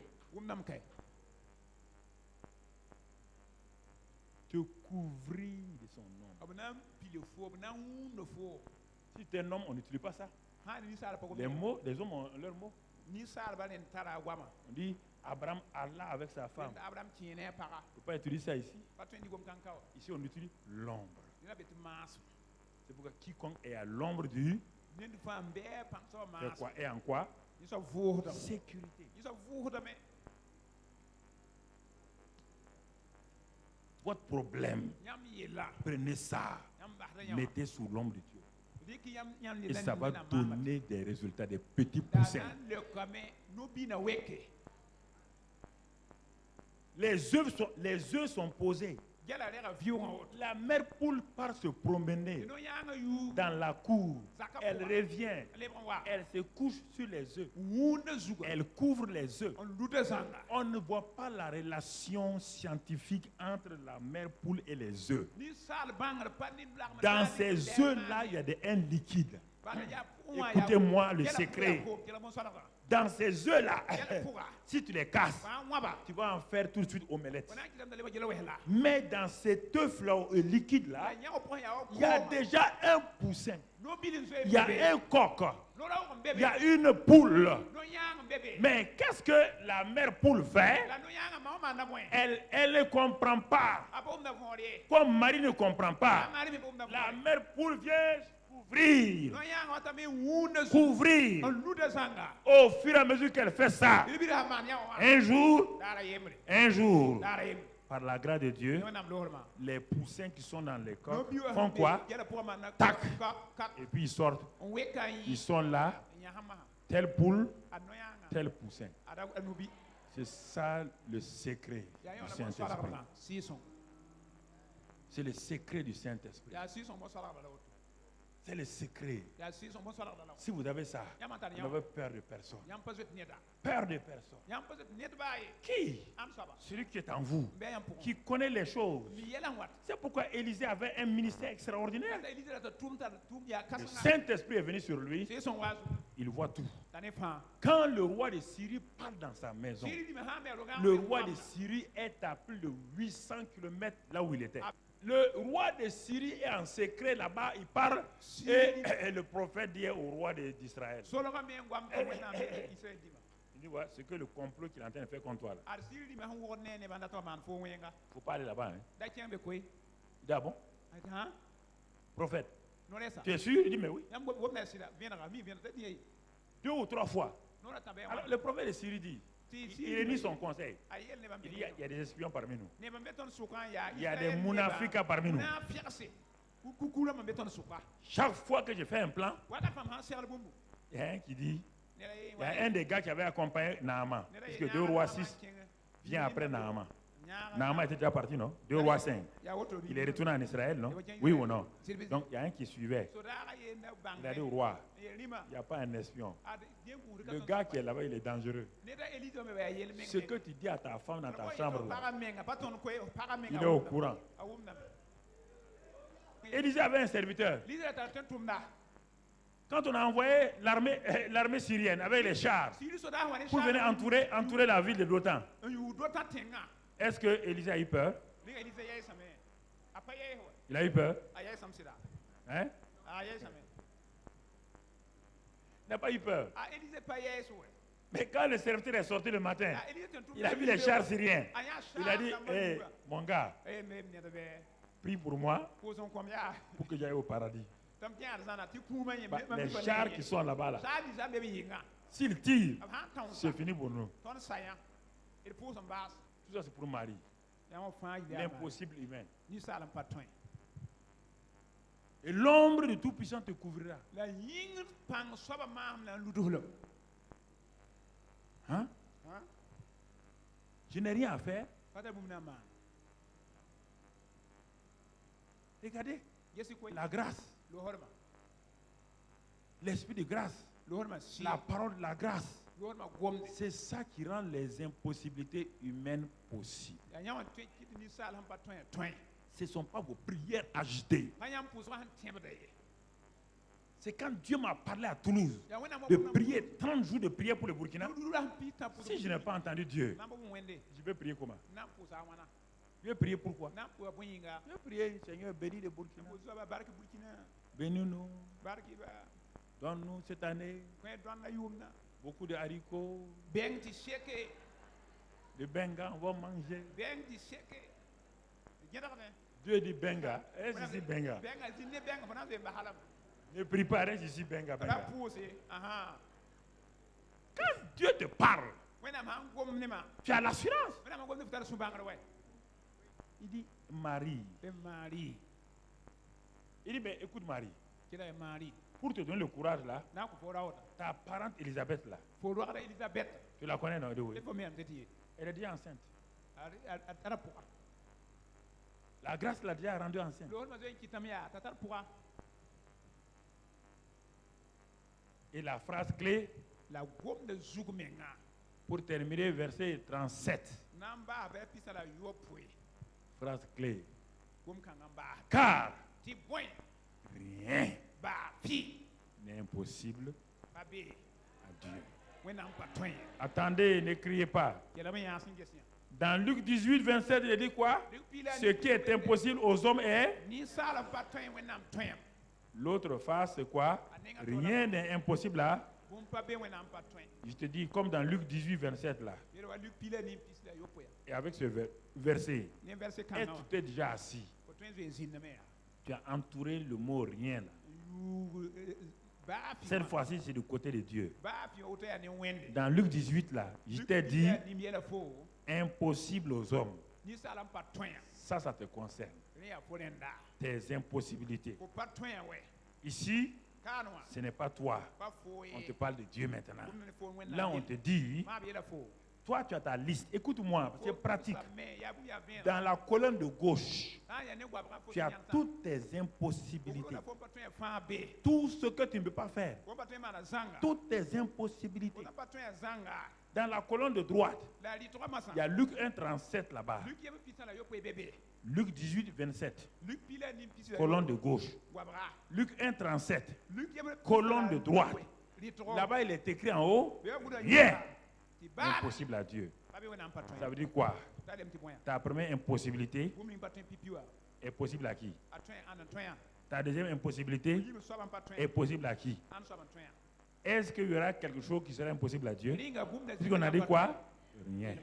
Te couvrir de son nom. Si c'est un homme, on n'utilise pas ça. Les hommes ont leurs mots. On dit Abraham Allah avec sa femme. On ne peut pas utiliser ça ici. Ici, on utilise l'ombre. C'est pourquoi quiconque est à l'ombre du... C'est quoi? Et en quoi? Sécurité. Votre problème, prenez ça, mettez sous l'ombre de Dieu. Et ça va donner des résultats, des petits poussins. Les œufs sont posés. gela rega viu en haut. La mère poule part se promener No yanga yu dans la cour. Zaka Elle poa. revient. le bon wa. Elle se couche sur les œufs. Wunda zuga. Elle couvre les œufs. On lude zanga. On ne voit pas la relation scientifique entre la mère poule et les œufs. Ni sal bangar pa ni blag. Dans ces œufs-là, il y a un liquide. Écoutez-moi le secret. Dans ces œufs-là, si tu les casses, tu vas en faire tout de suite omelette. Mais dans cet œuf-là, liquide-là, il y a déjà un poussin. Il y a un coq. Il y a une poule. Mais qu'est-ce que la mère poule fait? Elle ne comprend pas. Comme Marie ne comprend pas. La mère poule vient couvrir. Couvrir. Au fur et à mesure qu'elle fait ça, un jour, par la grâce de Dieu, les poussins qui sont dans les coques font quoi? Tac. Et puis ils sortent. Ils sont là. Telle poule, tel poussin. C'est ça le secret du Saint-Esprit. C'est le secret du Saint-Esprit. C'est le secret. Si vous avez ça, vous n'avez peur de personne. Peur de personne. Qui? Celui qui est en vous, qui connaît les choses. C'est pourquoi Élisée avait un ministère extraordinaire. Le Saint-Esprit est venu sur lui. Il voit tout. Quand le roi de Syrie parle dans sa maison, le roi de Syrie est à plus de 800 km là où il était. Le roi de Syrie est en secret là-bas, il parle et le prophète dit au roi d'Israël. Il dit, voilà, c'est que le complot qu'il est en train de faire contre toi là. Il ne faut pas aller là-bas. Hein. Il dit, ah bon? Prophète, tu es sûr? Il dit, mais oui. 2 ou 3 fois. Alors, le prophète de Syrie dit, il réunit son conseil. Il dit, il y a des espions parmi nous. Il y a des mounafrikas parmi nous. Chaque fois que je fais un plan, il y a un qui dit, il y a un des gars qui avait accompagné Naaman. Parce que 2 rois 6 vient après Naaman. Naaman était déjà parti, non? 2 rois 5. Il est retourné en Israël, non? Oui ou non? Donc il y a un qui suivait. Il a dit au roi, il n'y a pas un espion. Le gars qui est là-bas, il est dangereux. Ce que tu dis à ta femme dans ta chambre, là, il est au courant. Élisée avait un serviteur. Quand on a envoyé l'armée syrienne avec les chars pour venir entourer la ville de Dothan, est-ce que Élisée a eu peur? Il a eu peur? Hein? Il n'a pas eu peur. Mais quand le serviteur est sorti le matin, il a vu les chars syriens. Il a dit, hey, mon gars, prie pour moi pour que j'aille au paradis. Les chars qui sont là-bas, là, s'ils tirent, c'est fini pour nous. Tout ça, c'est pour Marie. L'impossible humain. Et l'ombre de Tout-Puissant te couvrira. Hein? Je n'ai rien à faire. Regardez, la grâce, l'esprit de grâce, la parole de la grâce, c'est ça qui rend les impossibilités humaines possibles. Ce ne sont pas vos prières agitées. C'est quand Dieu m'a parlé à Toulouse de prier 30 jours de prière pour le Burkina. Si je n'ai pas entendu Dieu, je vais prier comment? Je vais prier pourquoi? Je vais prier, Seigneur, bénis le Burkina. Bénis-nous. Donne-nous cette année beaucoup de haricots. De benga, on va manger. Dieu dit benga. Est-ce ici benga? Ne prie pas, reste ici benga. Quand Dieu te parle, tu as l'assurance. Il dit Marie. Il dit, mais écoute Marie. Pour te donner le courage là, ta parente Elisabeth là, tu la connais non? Elle est déjà enceinte. La grâce l'a déjà rendu ancien. Lo ma zo kitam ya tatar puga. Et la phrase clé, La gom de zugu menga. pour terminer, verset 37. Namba ba pisa la yo pwe. Phrase clé. Gom kangamba. Car Ti boy rien ba pi n'est impossible ba be. à Dieu. When am patwen. Attendez, ne criez pas. Yela me yasin gesia. Dans Luc 18, 27, il dit quoi? Ce qui est impossible aux hommes est... Ni sala patwen when am twen. L'autre face, c'est quoi? Rien n'est impossible à... Gom pa be when am patwen. Je te dis, comme dans Luc 18, 27 là. Yela wa Luc pila ni pisa yo pwe. Et avec ce verset, Ni verset et kanga. tu t'es déjà assis. Ko twen zo ezin na me ya. Tu as entouré le mot rien là. You ba pi. Cette fois-ci, c'est du côté de Dieu. Ba pi o to ya ni wende. Dans Luc 18 là, je t'ai dit, ni miela fo. impossible aux hommes. Ni sala patwen. Ça te concerne. Ni ya fonenda. Tes impossibilités. Ko patwen we. Ici, Kanwa. ce n'est pas toi. Ba fo On te parle de Dieu maintenant. Là Là, on te dit, ma biela fo. toi, tu as ta liste. Écoute-moi, c'est pratique. Dans Dans la colonne de gauche, tu tu as toutes tes impossibilités. Tout ce que tu ne peux pas faire. Toutes tes impossibilités. Dans la colonne de droite, il y a Luc 1, 37 là-bas. Luc 18, 27. Colonne de gauche. Luc 1, 37. Colonne de droite. Là-bas, il est écrit en haut, rien n'est impossible à Dieu. Ça veut dire quoi? Ta première impossibilité est possible à qui? Ta deuxième impossibilité est possible à qui? Est-ce qu'il y aura quelque chose qui sera impossible à Dieu? Puisqu'on a dit quoi? Rien.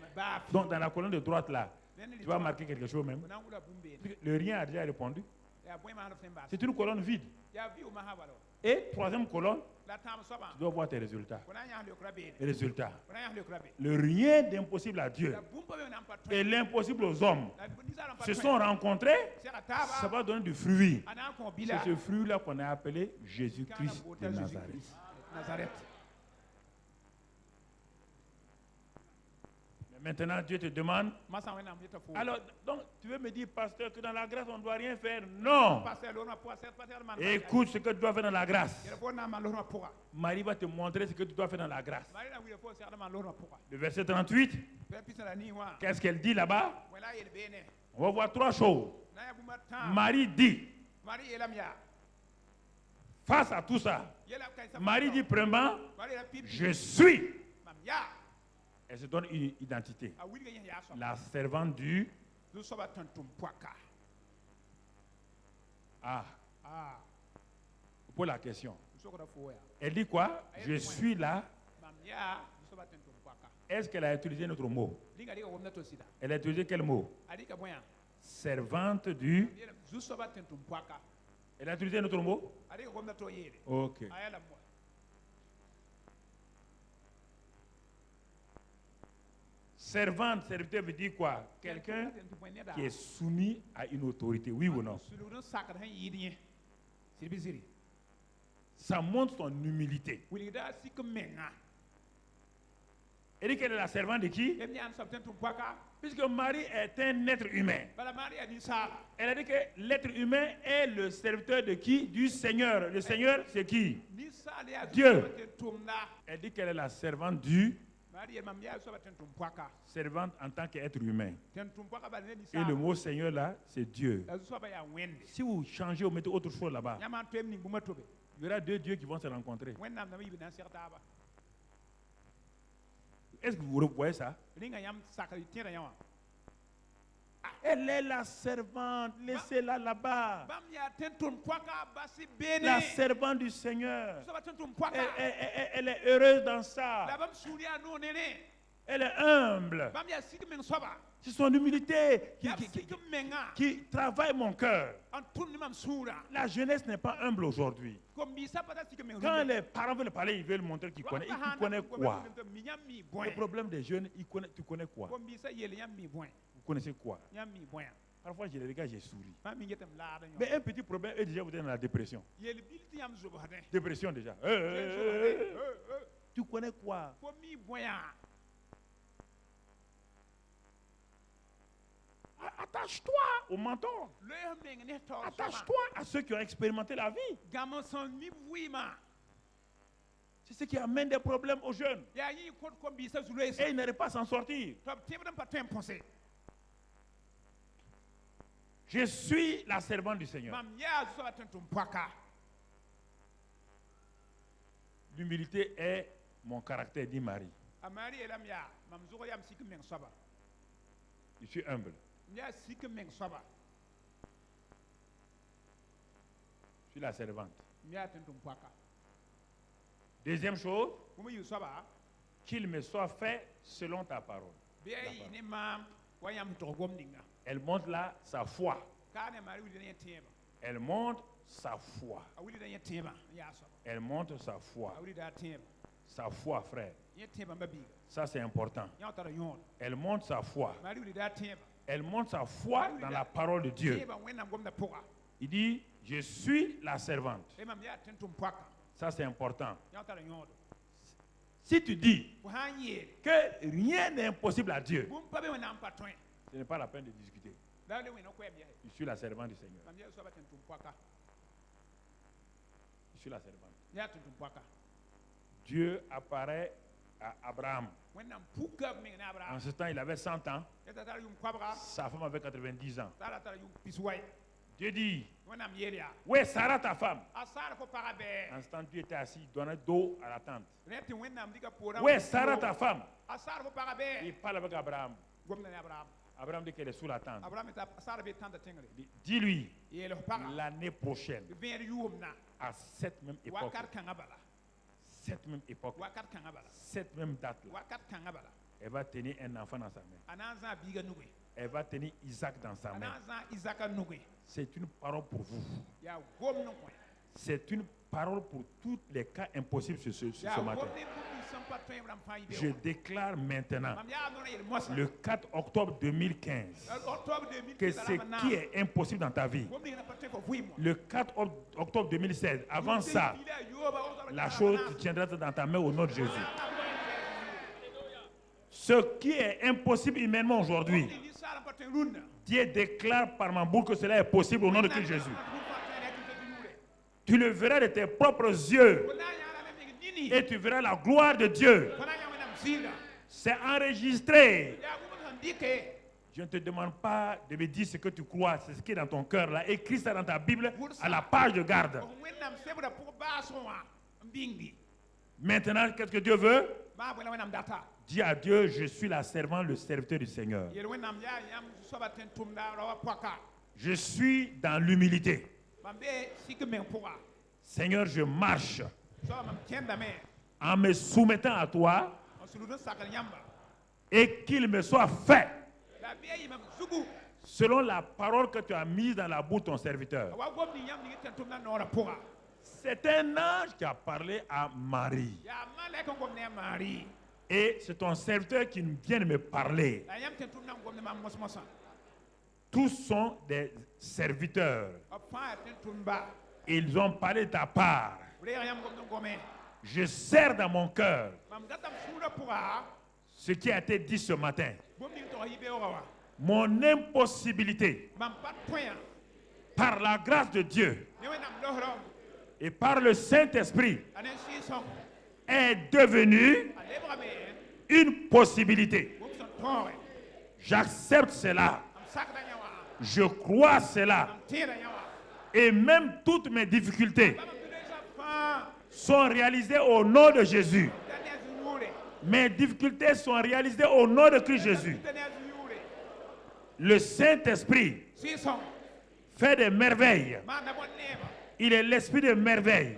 Donc dans la colonne de droite là, tu vas marquer quelque chose même. Le rien a déjà répondu. C'est une colonne vide. Et troisième colonne, tu dois voir tes résultats. Les résultats. Le rien d'impossible à Dieu et l'impossible aux hommes se sont rencontrés, ça va donner du fruit. C'est ce fruit-là qu'on a appelé Jésus-Christ de Nazareth. Maintenant, Dieu te demande. Alors, donc, tu veux me dire, pasteur, que dans la grâce, on ne doit rien faire? Non. Écoute ce que tu dois faire dans la grâce. Marie va te montrer ce que tu dois faire dans la grâce. Le verset 38, qu'est-ce qu'elle dit là-bas? On va voir trois choses. Marie dit, face à tout ça, Marie dit premièrement, je suis. Elle se donne une identité. La servante du... Ah. Pour la question. Elle dit quoi? Je suis là. Est-ce qu'elle a utilisé notre mot? Elle a utilisé quel mot? Servante du... Elle a utilisé notre mot? Ok. Servante, serviteur veut dire quoi? Quelqu'un qui est soumis à une autorité, oui ou non? Ça montre son humilité. Elle dit qu'elle est la servante de qui? Puisque Marie est un être humain. Elle a dit que l'être humain est le serviteur de qui? Du Seigneur. Le Seigneur, c'est qui? Dieu. Elle dit qu'elle est la servante du... Servante en tant qu'être humain. Et le mot Seigneur là, c'est Dieu. Si vous changez ou mettez autre chose là-bas, il y aura deux dieux qui vont se rencontrer. Est-ce que vous voyez ça? Elle est la servante, laissez-la là-bas. La servante du Seigneur. Elle est heureuse dans ça. Elle est humble. C'est son humilité qui travaille mon cœur. La jeunesse n'est pas humble aujourd'hui. Quand les parents veulent parler, ils veulent montrer qu'ils connaissent. Ils connaissent quoi? Le problème des jeunes, tu connais quoi? Vous connaissez quoi? Parfois, je les regarde, je souris. Mais un petit problème, et déjà, vous êtes dans la dépression. Dépression déjà. Tu connais quoi? Attache-toi au mentor. le meng ne to Attache-toi à ceux qui ont expérimenté la vie. gamon son mi wima C'est ce qui amène des problèmes aux jeunes. ya yi ko bi sa zulu Et ils n'arrivent pas à s'en sortir. to tebram pa tem pensé Je suis la servante du Seigneur. mam ya so atentum paka L'humilité est mon caractère, dit Marie. amari elam ya mam zugo yam sik meng soba Je suis humble. ya sik meng soba Je suis la servante. ya atentum paka Deuxième chose, kuma yu soba qu'il me soit fait selon ta parole. be yi ne mam wayam to gomninga Elle montre là sa foi. ka ne mari wuli ne tema Elle montre sa foi. a wuli ne tema ya soba Elle montre sa foi. a wuli da tema Sa foi, frère. ye tema babiga Ça, c'est important. ya tara yon Elle montre sa foi. mari wuli da tema Elle montre sa foi dans la parole de Dieu. tema wenam gomna poka Il dit, je suis la servante. e mam ya atentum paka Ça, c'est important. ya tara yon Si tu dis ko hanye que rien n'est impossible à Dieu, bum pabe wenam patron ce n'est pas la peine de discuter. da le weno ko e biye Je suis la servante du Seigneur. mam ya soba atentum paka Je suis la servante. ya atentum paka Dieu apparaît à Abraham. wenam puka meng na En abra ce temps, il avait 100 ans. ya tara yum kwabra Sa femme avait 90 ans. tara tara yum piswai Dieu dit, wenam yeria où est Sarah ta femme? asara ko para be En ce temps, Dieu était assis, il donnait d'eau à la tente. reti wenam diga pora Où est Sarah ta femme? asara ko para be Il parle avec Abraham. gomna ne abraham Abraham dit qu'elle est sous la tente. abraham ta asara be tanda tengre Il dit, dis-lui, yelo para l'année prochaine, ver yumna à cette même époque, wakar kanga bala cette même époque, wakar kanga bala cette même date-là, wakar kanga bala elle va tenir un enfant dans sa main. ananza biga nugwe Elle va tenir Isaac dans sa main. ananza isaka nugwe C'est une parole pour vous. ya gomno ko C'est une parole pour tous les cas impossibles sur ya ce matin. gomne bu sam patron ram fayi be Je déclare maintenant, mam ya no yel mosa le 4 octobre 2015, octobre que 2015 ce qui est impossible dans ta vie, gomne na patron ko fuimo le 4 octobre 2016, avant ça, la chose tu tiendras dans ta main au nom de Jésus. Ce qui est impossible humainement aujourd'hui, Dieu déclare par ma bouche que cela est possible au nom de Christ Jésus. Tu le verras de tes propres yeux et tu verras la gloire de Dieu. C'est enregistré. Je ne te demande pas de me dire ce que tu crois, c'est ce qui est dans ton cœur là. Écris ça dans ta Bible à la page de garde. Maintenant, qu'est-ce que Dieu veut? Dis à Dieu, je suis la servante, le serviteur du Seigneur. Je suis dans l'humilité. Seigneur, je marche en me soumettant à toi et qu'il me soit fait selon la parole que tu as mise dans la bouche de ton serviteur. C'est un ange qui a parlé à Marie. Et c'est ton serviteur qui vient de me parler. Tous sont des serviteurs. Ils ont parlé de ta part. Je serre dans mon cœur ce qui a été dit ce matin. Mon impossibilité, par la grâce de Dieu et par le Saint-Esprit, est devenue une possibilité. J'accepte cela. Je crois cela. Et même toutes mes difficultés sont réalisées au nom de Jésus. Mes difficultés sont réalisées au nom de Christ Jésus. Le Saint-Esprit fait des merveilles. Il est l'esprit de merveille.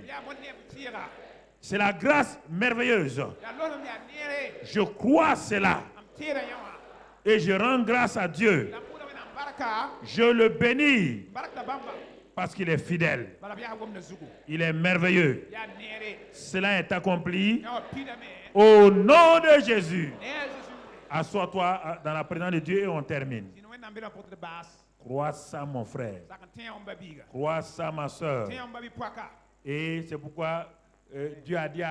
C'est la grâce merveilleuse. Je crois cela. Et je rends grâce à Dieu. Je le bénis parce qu'il est fidèle. Il est merveilleux. Cela est accompli au nom de Jésus. Assois-toi dans la présence de Dieu et on termine. Crois ça, mon frère. Crois ça, ma soeur. Et c'est pourquoi Dieu a dit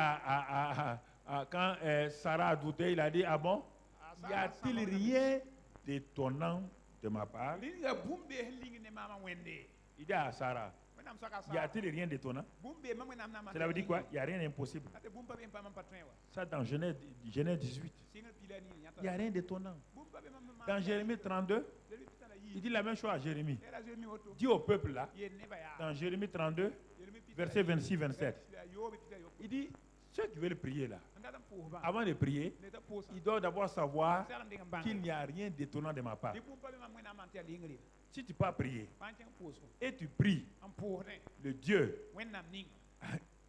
quand Sarah a douté, il a dit, ah bon, y a-t-il rien d'étonnant de ma part. linga bumbe lingi ne mama wende Il dit à Sarah, wenam saka y sa a-t-il rien d'étonnant? bumbe mam wenam na Cela veut dire quoi? Il n'y a rien d'impossible. ate bumba be pam patron wa Ça dans Genèse 18. singa pilani nyata Il n'y a rien d'étonnant. bumba be mam Dans Jérémie 32, il dit la même chose à Jérémie. era je mi oto Dis au peuple là, ye ne ba ya dans Jérémie 32, verset 26-27. yo be pita yo Il dit, ceux qui veulent prier là, ndadam pour ba avant de prier, ne ta posa ils doivent d'abord savoir sara ndinga bang qu'il n'y a rien d'étonnant de ma part. di bumba be mam wenam antia lingri Si tu peux prier panchen poso et tu pries am pour ne le Dieu wenam ning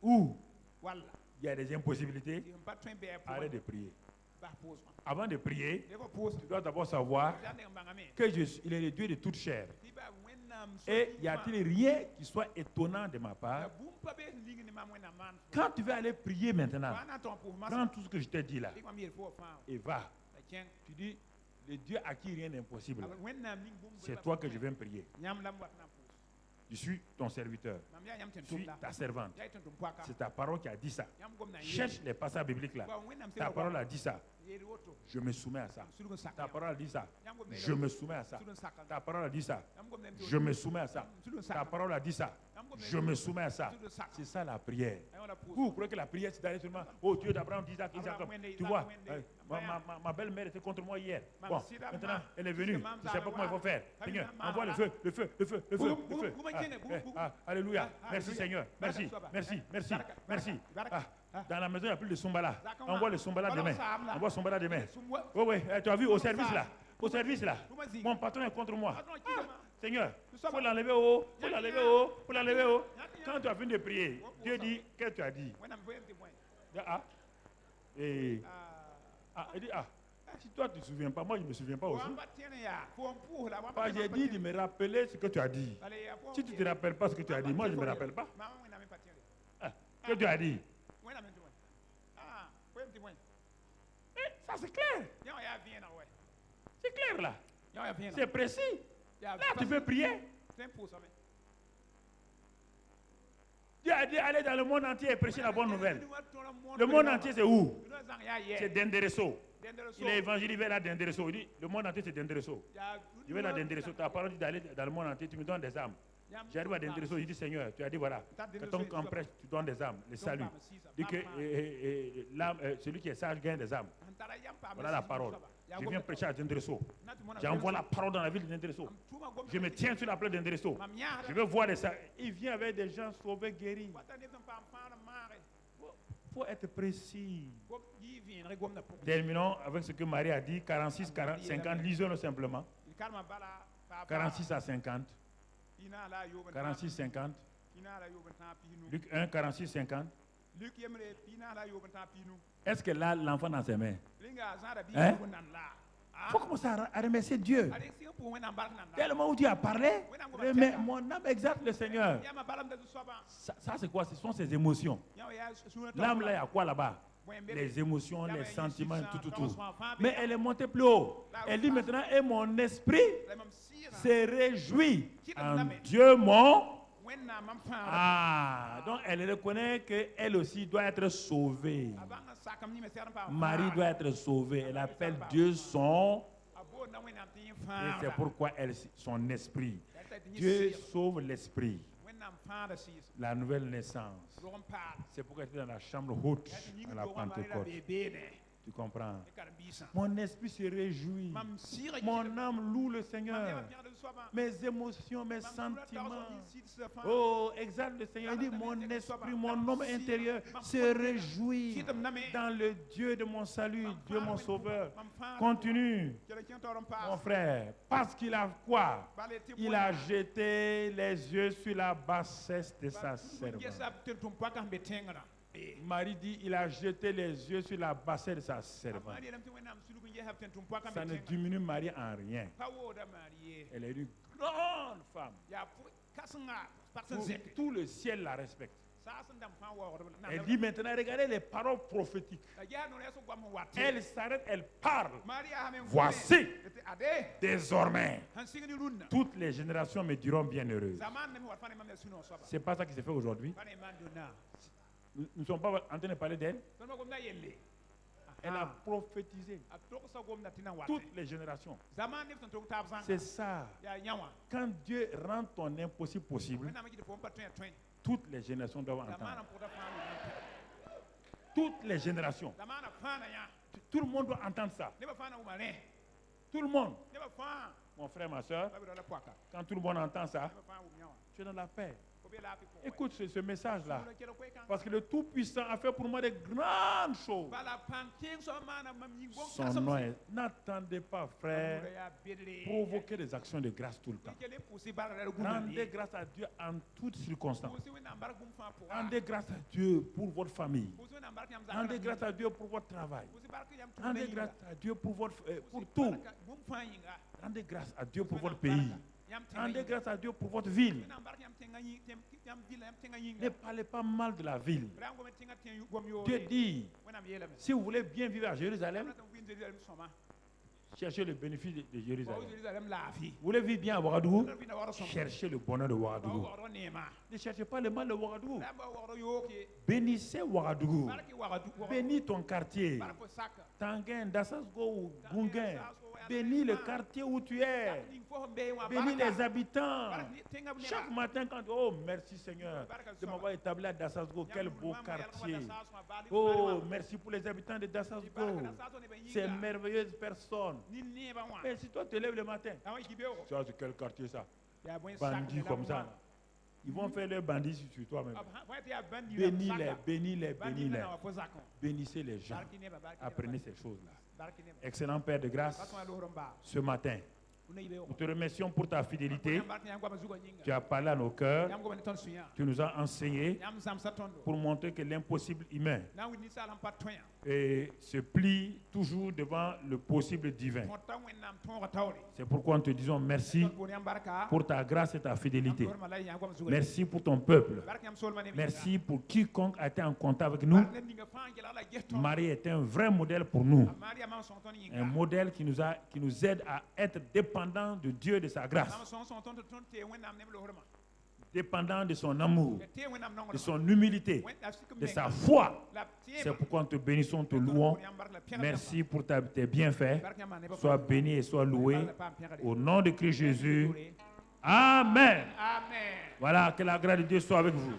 où walla il y a des impossibilités, di patron be pour arrête de prier. ba poso Avant de prier, de ko poso tu dois d'abord savoir ndinga bangame que il est le Dieu de toute chair. di ba wenam Et y a-t-il rien qui soit étonnant de ma part? bumba be lingi ne mam wenam man Quand tu vas aller prier maintenant, wana ton pour ma prends tout ce que je t'ai dit là di ko mi fo fa et va. chen Tu dis, le Dieu à qui rien n'est impossible, wenam ning bumba c'est toi que je viens prier. nyam lam wat na poso Je suis ton serviteur. mam ya nyam ten Je suis tumla ta servante. ya ten tum paka C'est ta parole qui a dit ça. nyam gom na Cherche les passages bibliques là. ba wenam se Ta parole a dit ça. yeri woto Je me soumets à ça. sulugun Ta sakya parole a dit ça. nyam gom Je me soumets à ça. sulugun sakya Ta parole a dit ça. nyam gom Je me soumets à ça. sulugun Ta sakya parole a dit ça. Je me soumets à ça. C'est ça la prière. ay wala poso Vous croyez que la prière, c'est d'aller seulement au Dieu d'Abraham, d'Isaac, Isaac. Tu vois, ma belle-mère était contre moi hier. Bon, maintenant, elle est venue. Je ne sais pas comment il faut faire. Seigneur, envoie le feu, le feu, le feu, le feu, le feu. Alléluia. Merci Seigneur. Merci, merci, merci, merci. Dans la maison, il n'y a plus de Sombala. Envoie le Sombala demain. Envoie Sombala demain. Oui, oui, tu as vu au service là. Au service là. Mon patron est contre moi. Seigneur, il faut l'enlever haut, il faut l'enlever haut, il faut l'enlever haut. Quand tu as fini de prier, Dieu dit, qu'est-ce que tu as dit? wenam voyem témoin Ah, et, il dit, si toi tu ne te souviens pas, moi je ne me souviens pas aussi. wamba tiene ya fo pour la Parce que j'ai dit de me rappeler ce que tu as dit. Si tu ne te rappelles pas ce que tu as dit, moi je ne me rappelle pas. mama wenam pas tiene Ce que tu as dit. wenam témoin voyem témoin Ça c'est clair. ya ya bien na ouais C'est clair là. ya bien C'est précis. ya Là tu veux prier. tem pour ça Dieu a dit aller dans le monde entier et prêcher la bonne nouvelle. Le monde entier c'est où? C'est Dendereso. Il est évangélique vers la Dendereso. Il dit le monde entier c'est Dendereso. Je vais à Dendereso. Ta parole dit d'aller dans le monde entier, tu me donnes des âmes. J'arrive à Dendereso, je dis Seigneur, tu as dit voilà, quand on prêche, tu donnes des âmes, les saluts. Dis que l'âme, celui qui est sage gagne des âmes. Voilà la parole. Je viens prêcher à Dendereso. J'envoie la parole dans la ville de Dendereso. Je me tiens sur la place de Dendereso. Je veux voir des sages. Il vient avec des gens sauvés, guéris. Il faut être précis. Terminons avec ce que Marie a dit, 46, 40, 50. Lisons-le simplement. 46 à 50. 46, 50. Luc 1, 46, 50. Est-ce qu'elle a l'enfant dans ses mains? Hein? Il faut commencer à remercier Dieu. Tellement où Dieu a parlé, mais mon âme exalte le Seigneur. Ça c'est quoi? Ce sont ses émotions. L'âme là, il y a quoi là-bas? Les émotions, les sentiments, tout. Mais elle est montée plus haut. Elle dit maintenant, et mon esprit se réjouit en Dieu mon... Donc elle reconnaît qu'elle aussi doit être sauvée. Marie doit être sauvée. Elle appelle Dieu son... Et c'est pourquoi son esprit. Dieu sauve l'esprit. La nouvelle naissance. C'est pourquoi elle était dans la chambre haute à la Pentecôte. Tu comprends? Mon esprit se réjouit. Mon âme loue le Seigneur. Mes émotions, mes sentiments. Oh, exalte le Seigneur. Il dit, mon esprit, mon homme intérieur se réjouit dans le Dieu de mon salut, Dieu mon sauveur. Continue, mon frère. Parce qu'il a quoi? Il a jeté les yeux sur la bassesse de sa servante. Marie dit, il a jeté les yeux sur la bassesse de sa servante. Ça ne diminue Marie en rien. Elle est une grande femme. Tout le ciel la respecte. Elle dit maintenant, regardez les paroles prophétiques. Elle s'arrête, elle parle. Voici, désormais, toutes les générations me diront bienheureuses. C'est pas ça qui se fait aujourd'hui. Nous ne sommes pas en train de parler d'elle. Elle a prophétisé a tok sa gom na tina wate toutes les générations. zaman ne ton tok tab zanga C'est ça. ya nyawa Quand Dieu rend ton impossible possible, na ma gidi fo patwen twen toutes les générations doivent zaman entendre. pour da fa Toutes les générations. zaman fa na ya Tout le monde doit entendre ça. ne ba fa na umane Tout le monde. ne ba fa Mon frère, ma soeur, ba bi la kwaka quand tout le monde entend ça, ne ba fa um nyawa tu es dans la paix. ko be la fi ko Écoute ce message-là. kelo ko kan Parce que le Tout-Puissant a fait pour moi de grandes choses. bala pan king so mana mam yi bon Son nom est... N'attendez pas, frère, ya bedre provoquer des actions de grâce tout le temps. kele pousi bar la gum Rendez grâce à Dieu en toutes circonstances. pousi we na bar gum fa pour Rendez grâce à Dieu pour votre famille. pousi we na bar yam Rendez grâce à Dieu pour votre travail. pousi bar yam Rendez grâce à Dieu pour votre, pour tout. gum fa yinga Rendez grâce à Dieu pour votre pays. Rendez grâce à Dieu pour votre ville. Ne parlez pas mal de la ville. Dieu dit, si vous voulez bien vivre à Jérusalem, cherchez le bénéfice de Jérusalem. Vous voulez vivre bien à Ouagadougou, cherchez le bonheur de Ouagadougou. Ne cherchez pas le mal de Ouagadougou. Bénissez Ouagadougou. Bénis ton quartier. Tanguin, Dassasgo ou Gunguin. Bénis le quartier où tu es. Bénis les habitants. Chaque matin, quand oh merci Seigneur de m'avoir établi à Dassasgo, quel beau quartier. Oh merci pour les habitants de Dassasgo, ces merveilleuses personnes. Mais si toi te lèves le matin, ça c'est quel quartier ça? Bandits comme ça. Ils vont faire leur bandits sur toi-même. Bénis-les, bénis-les, bénis-les. Bénissez les gens. Apprenez ces choses-là. Excellent Père de grâce, ce matin, nous te remercions pour ta fidélité. Tu as parlé à nos cœurs. Tu nous as enseigné pour montrer que l'impossible humain se plie toujours devant le possible divin. C'est pourquoi nous te disons merci pour ta grâce et ta fidélité. Merci pour ton peuple. Merci pour quiconque a été en contact avec nous. Marie est un vrai modèle pour nous. Un modèle qui nous aide à être dépendants de Dieu et de sa grâce. Dépendant de son amour, de son humilité, de sa foi. C'est pourquoi nous te bénissons, te louons. Merci pour tes bienfaits. Sois béni et sois loué. Au nom de Christ Jésus. Amen. Voilà, que la grâce de Dieu soit avec vous.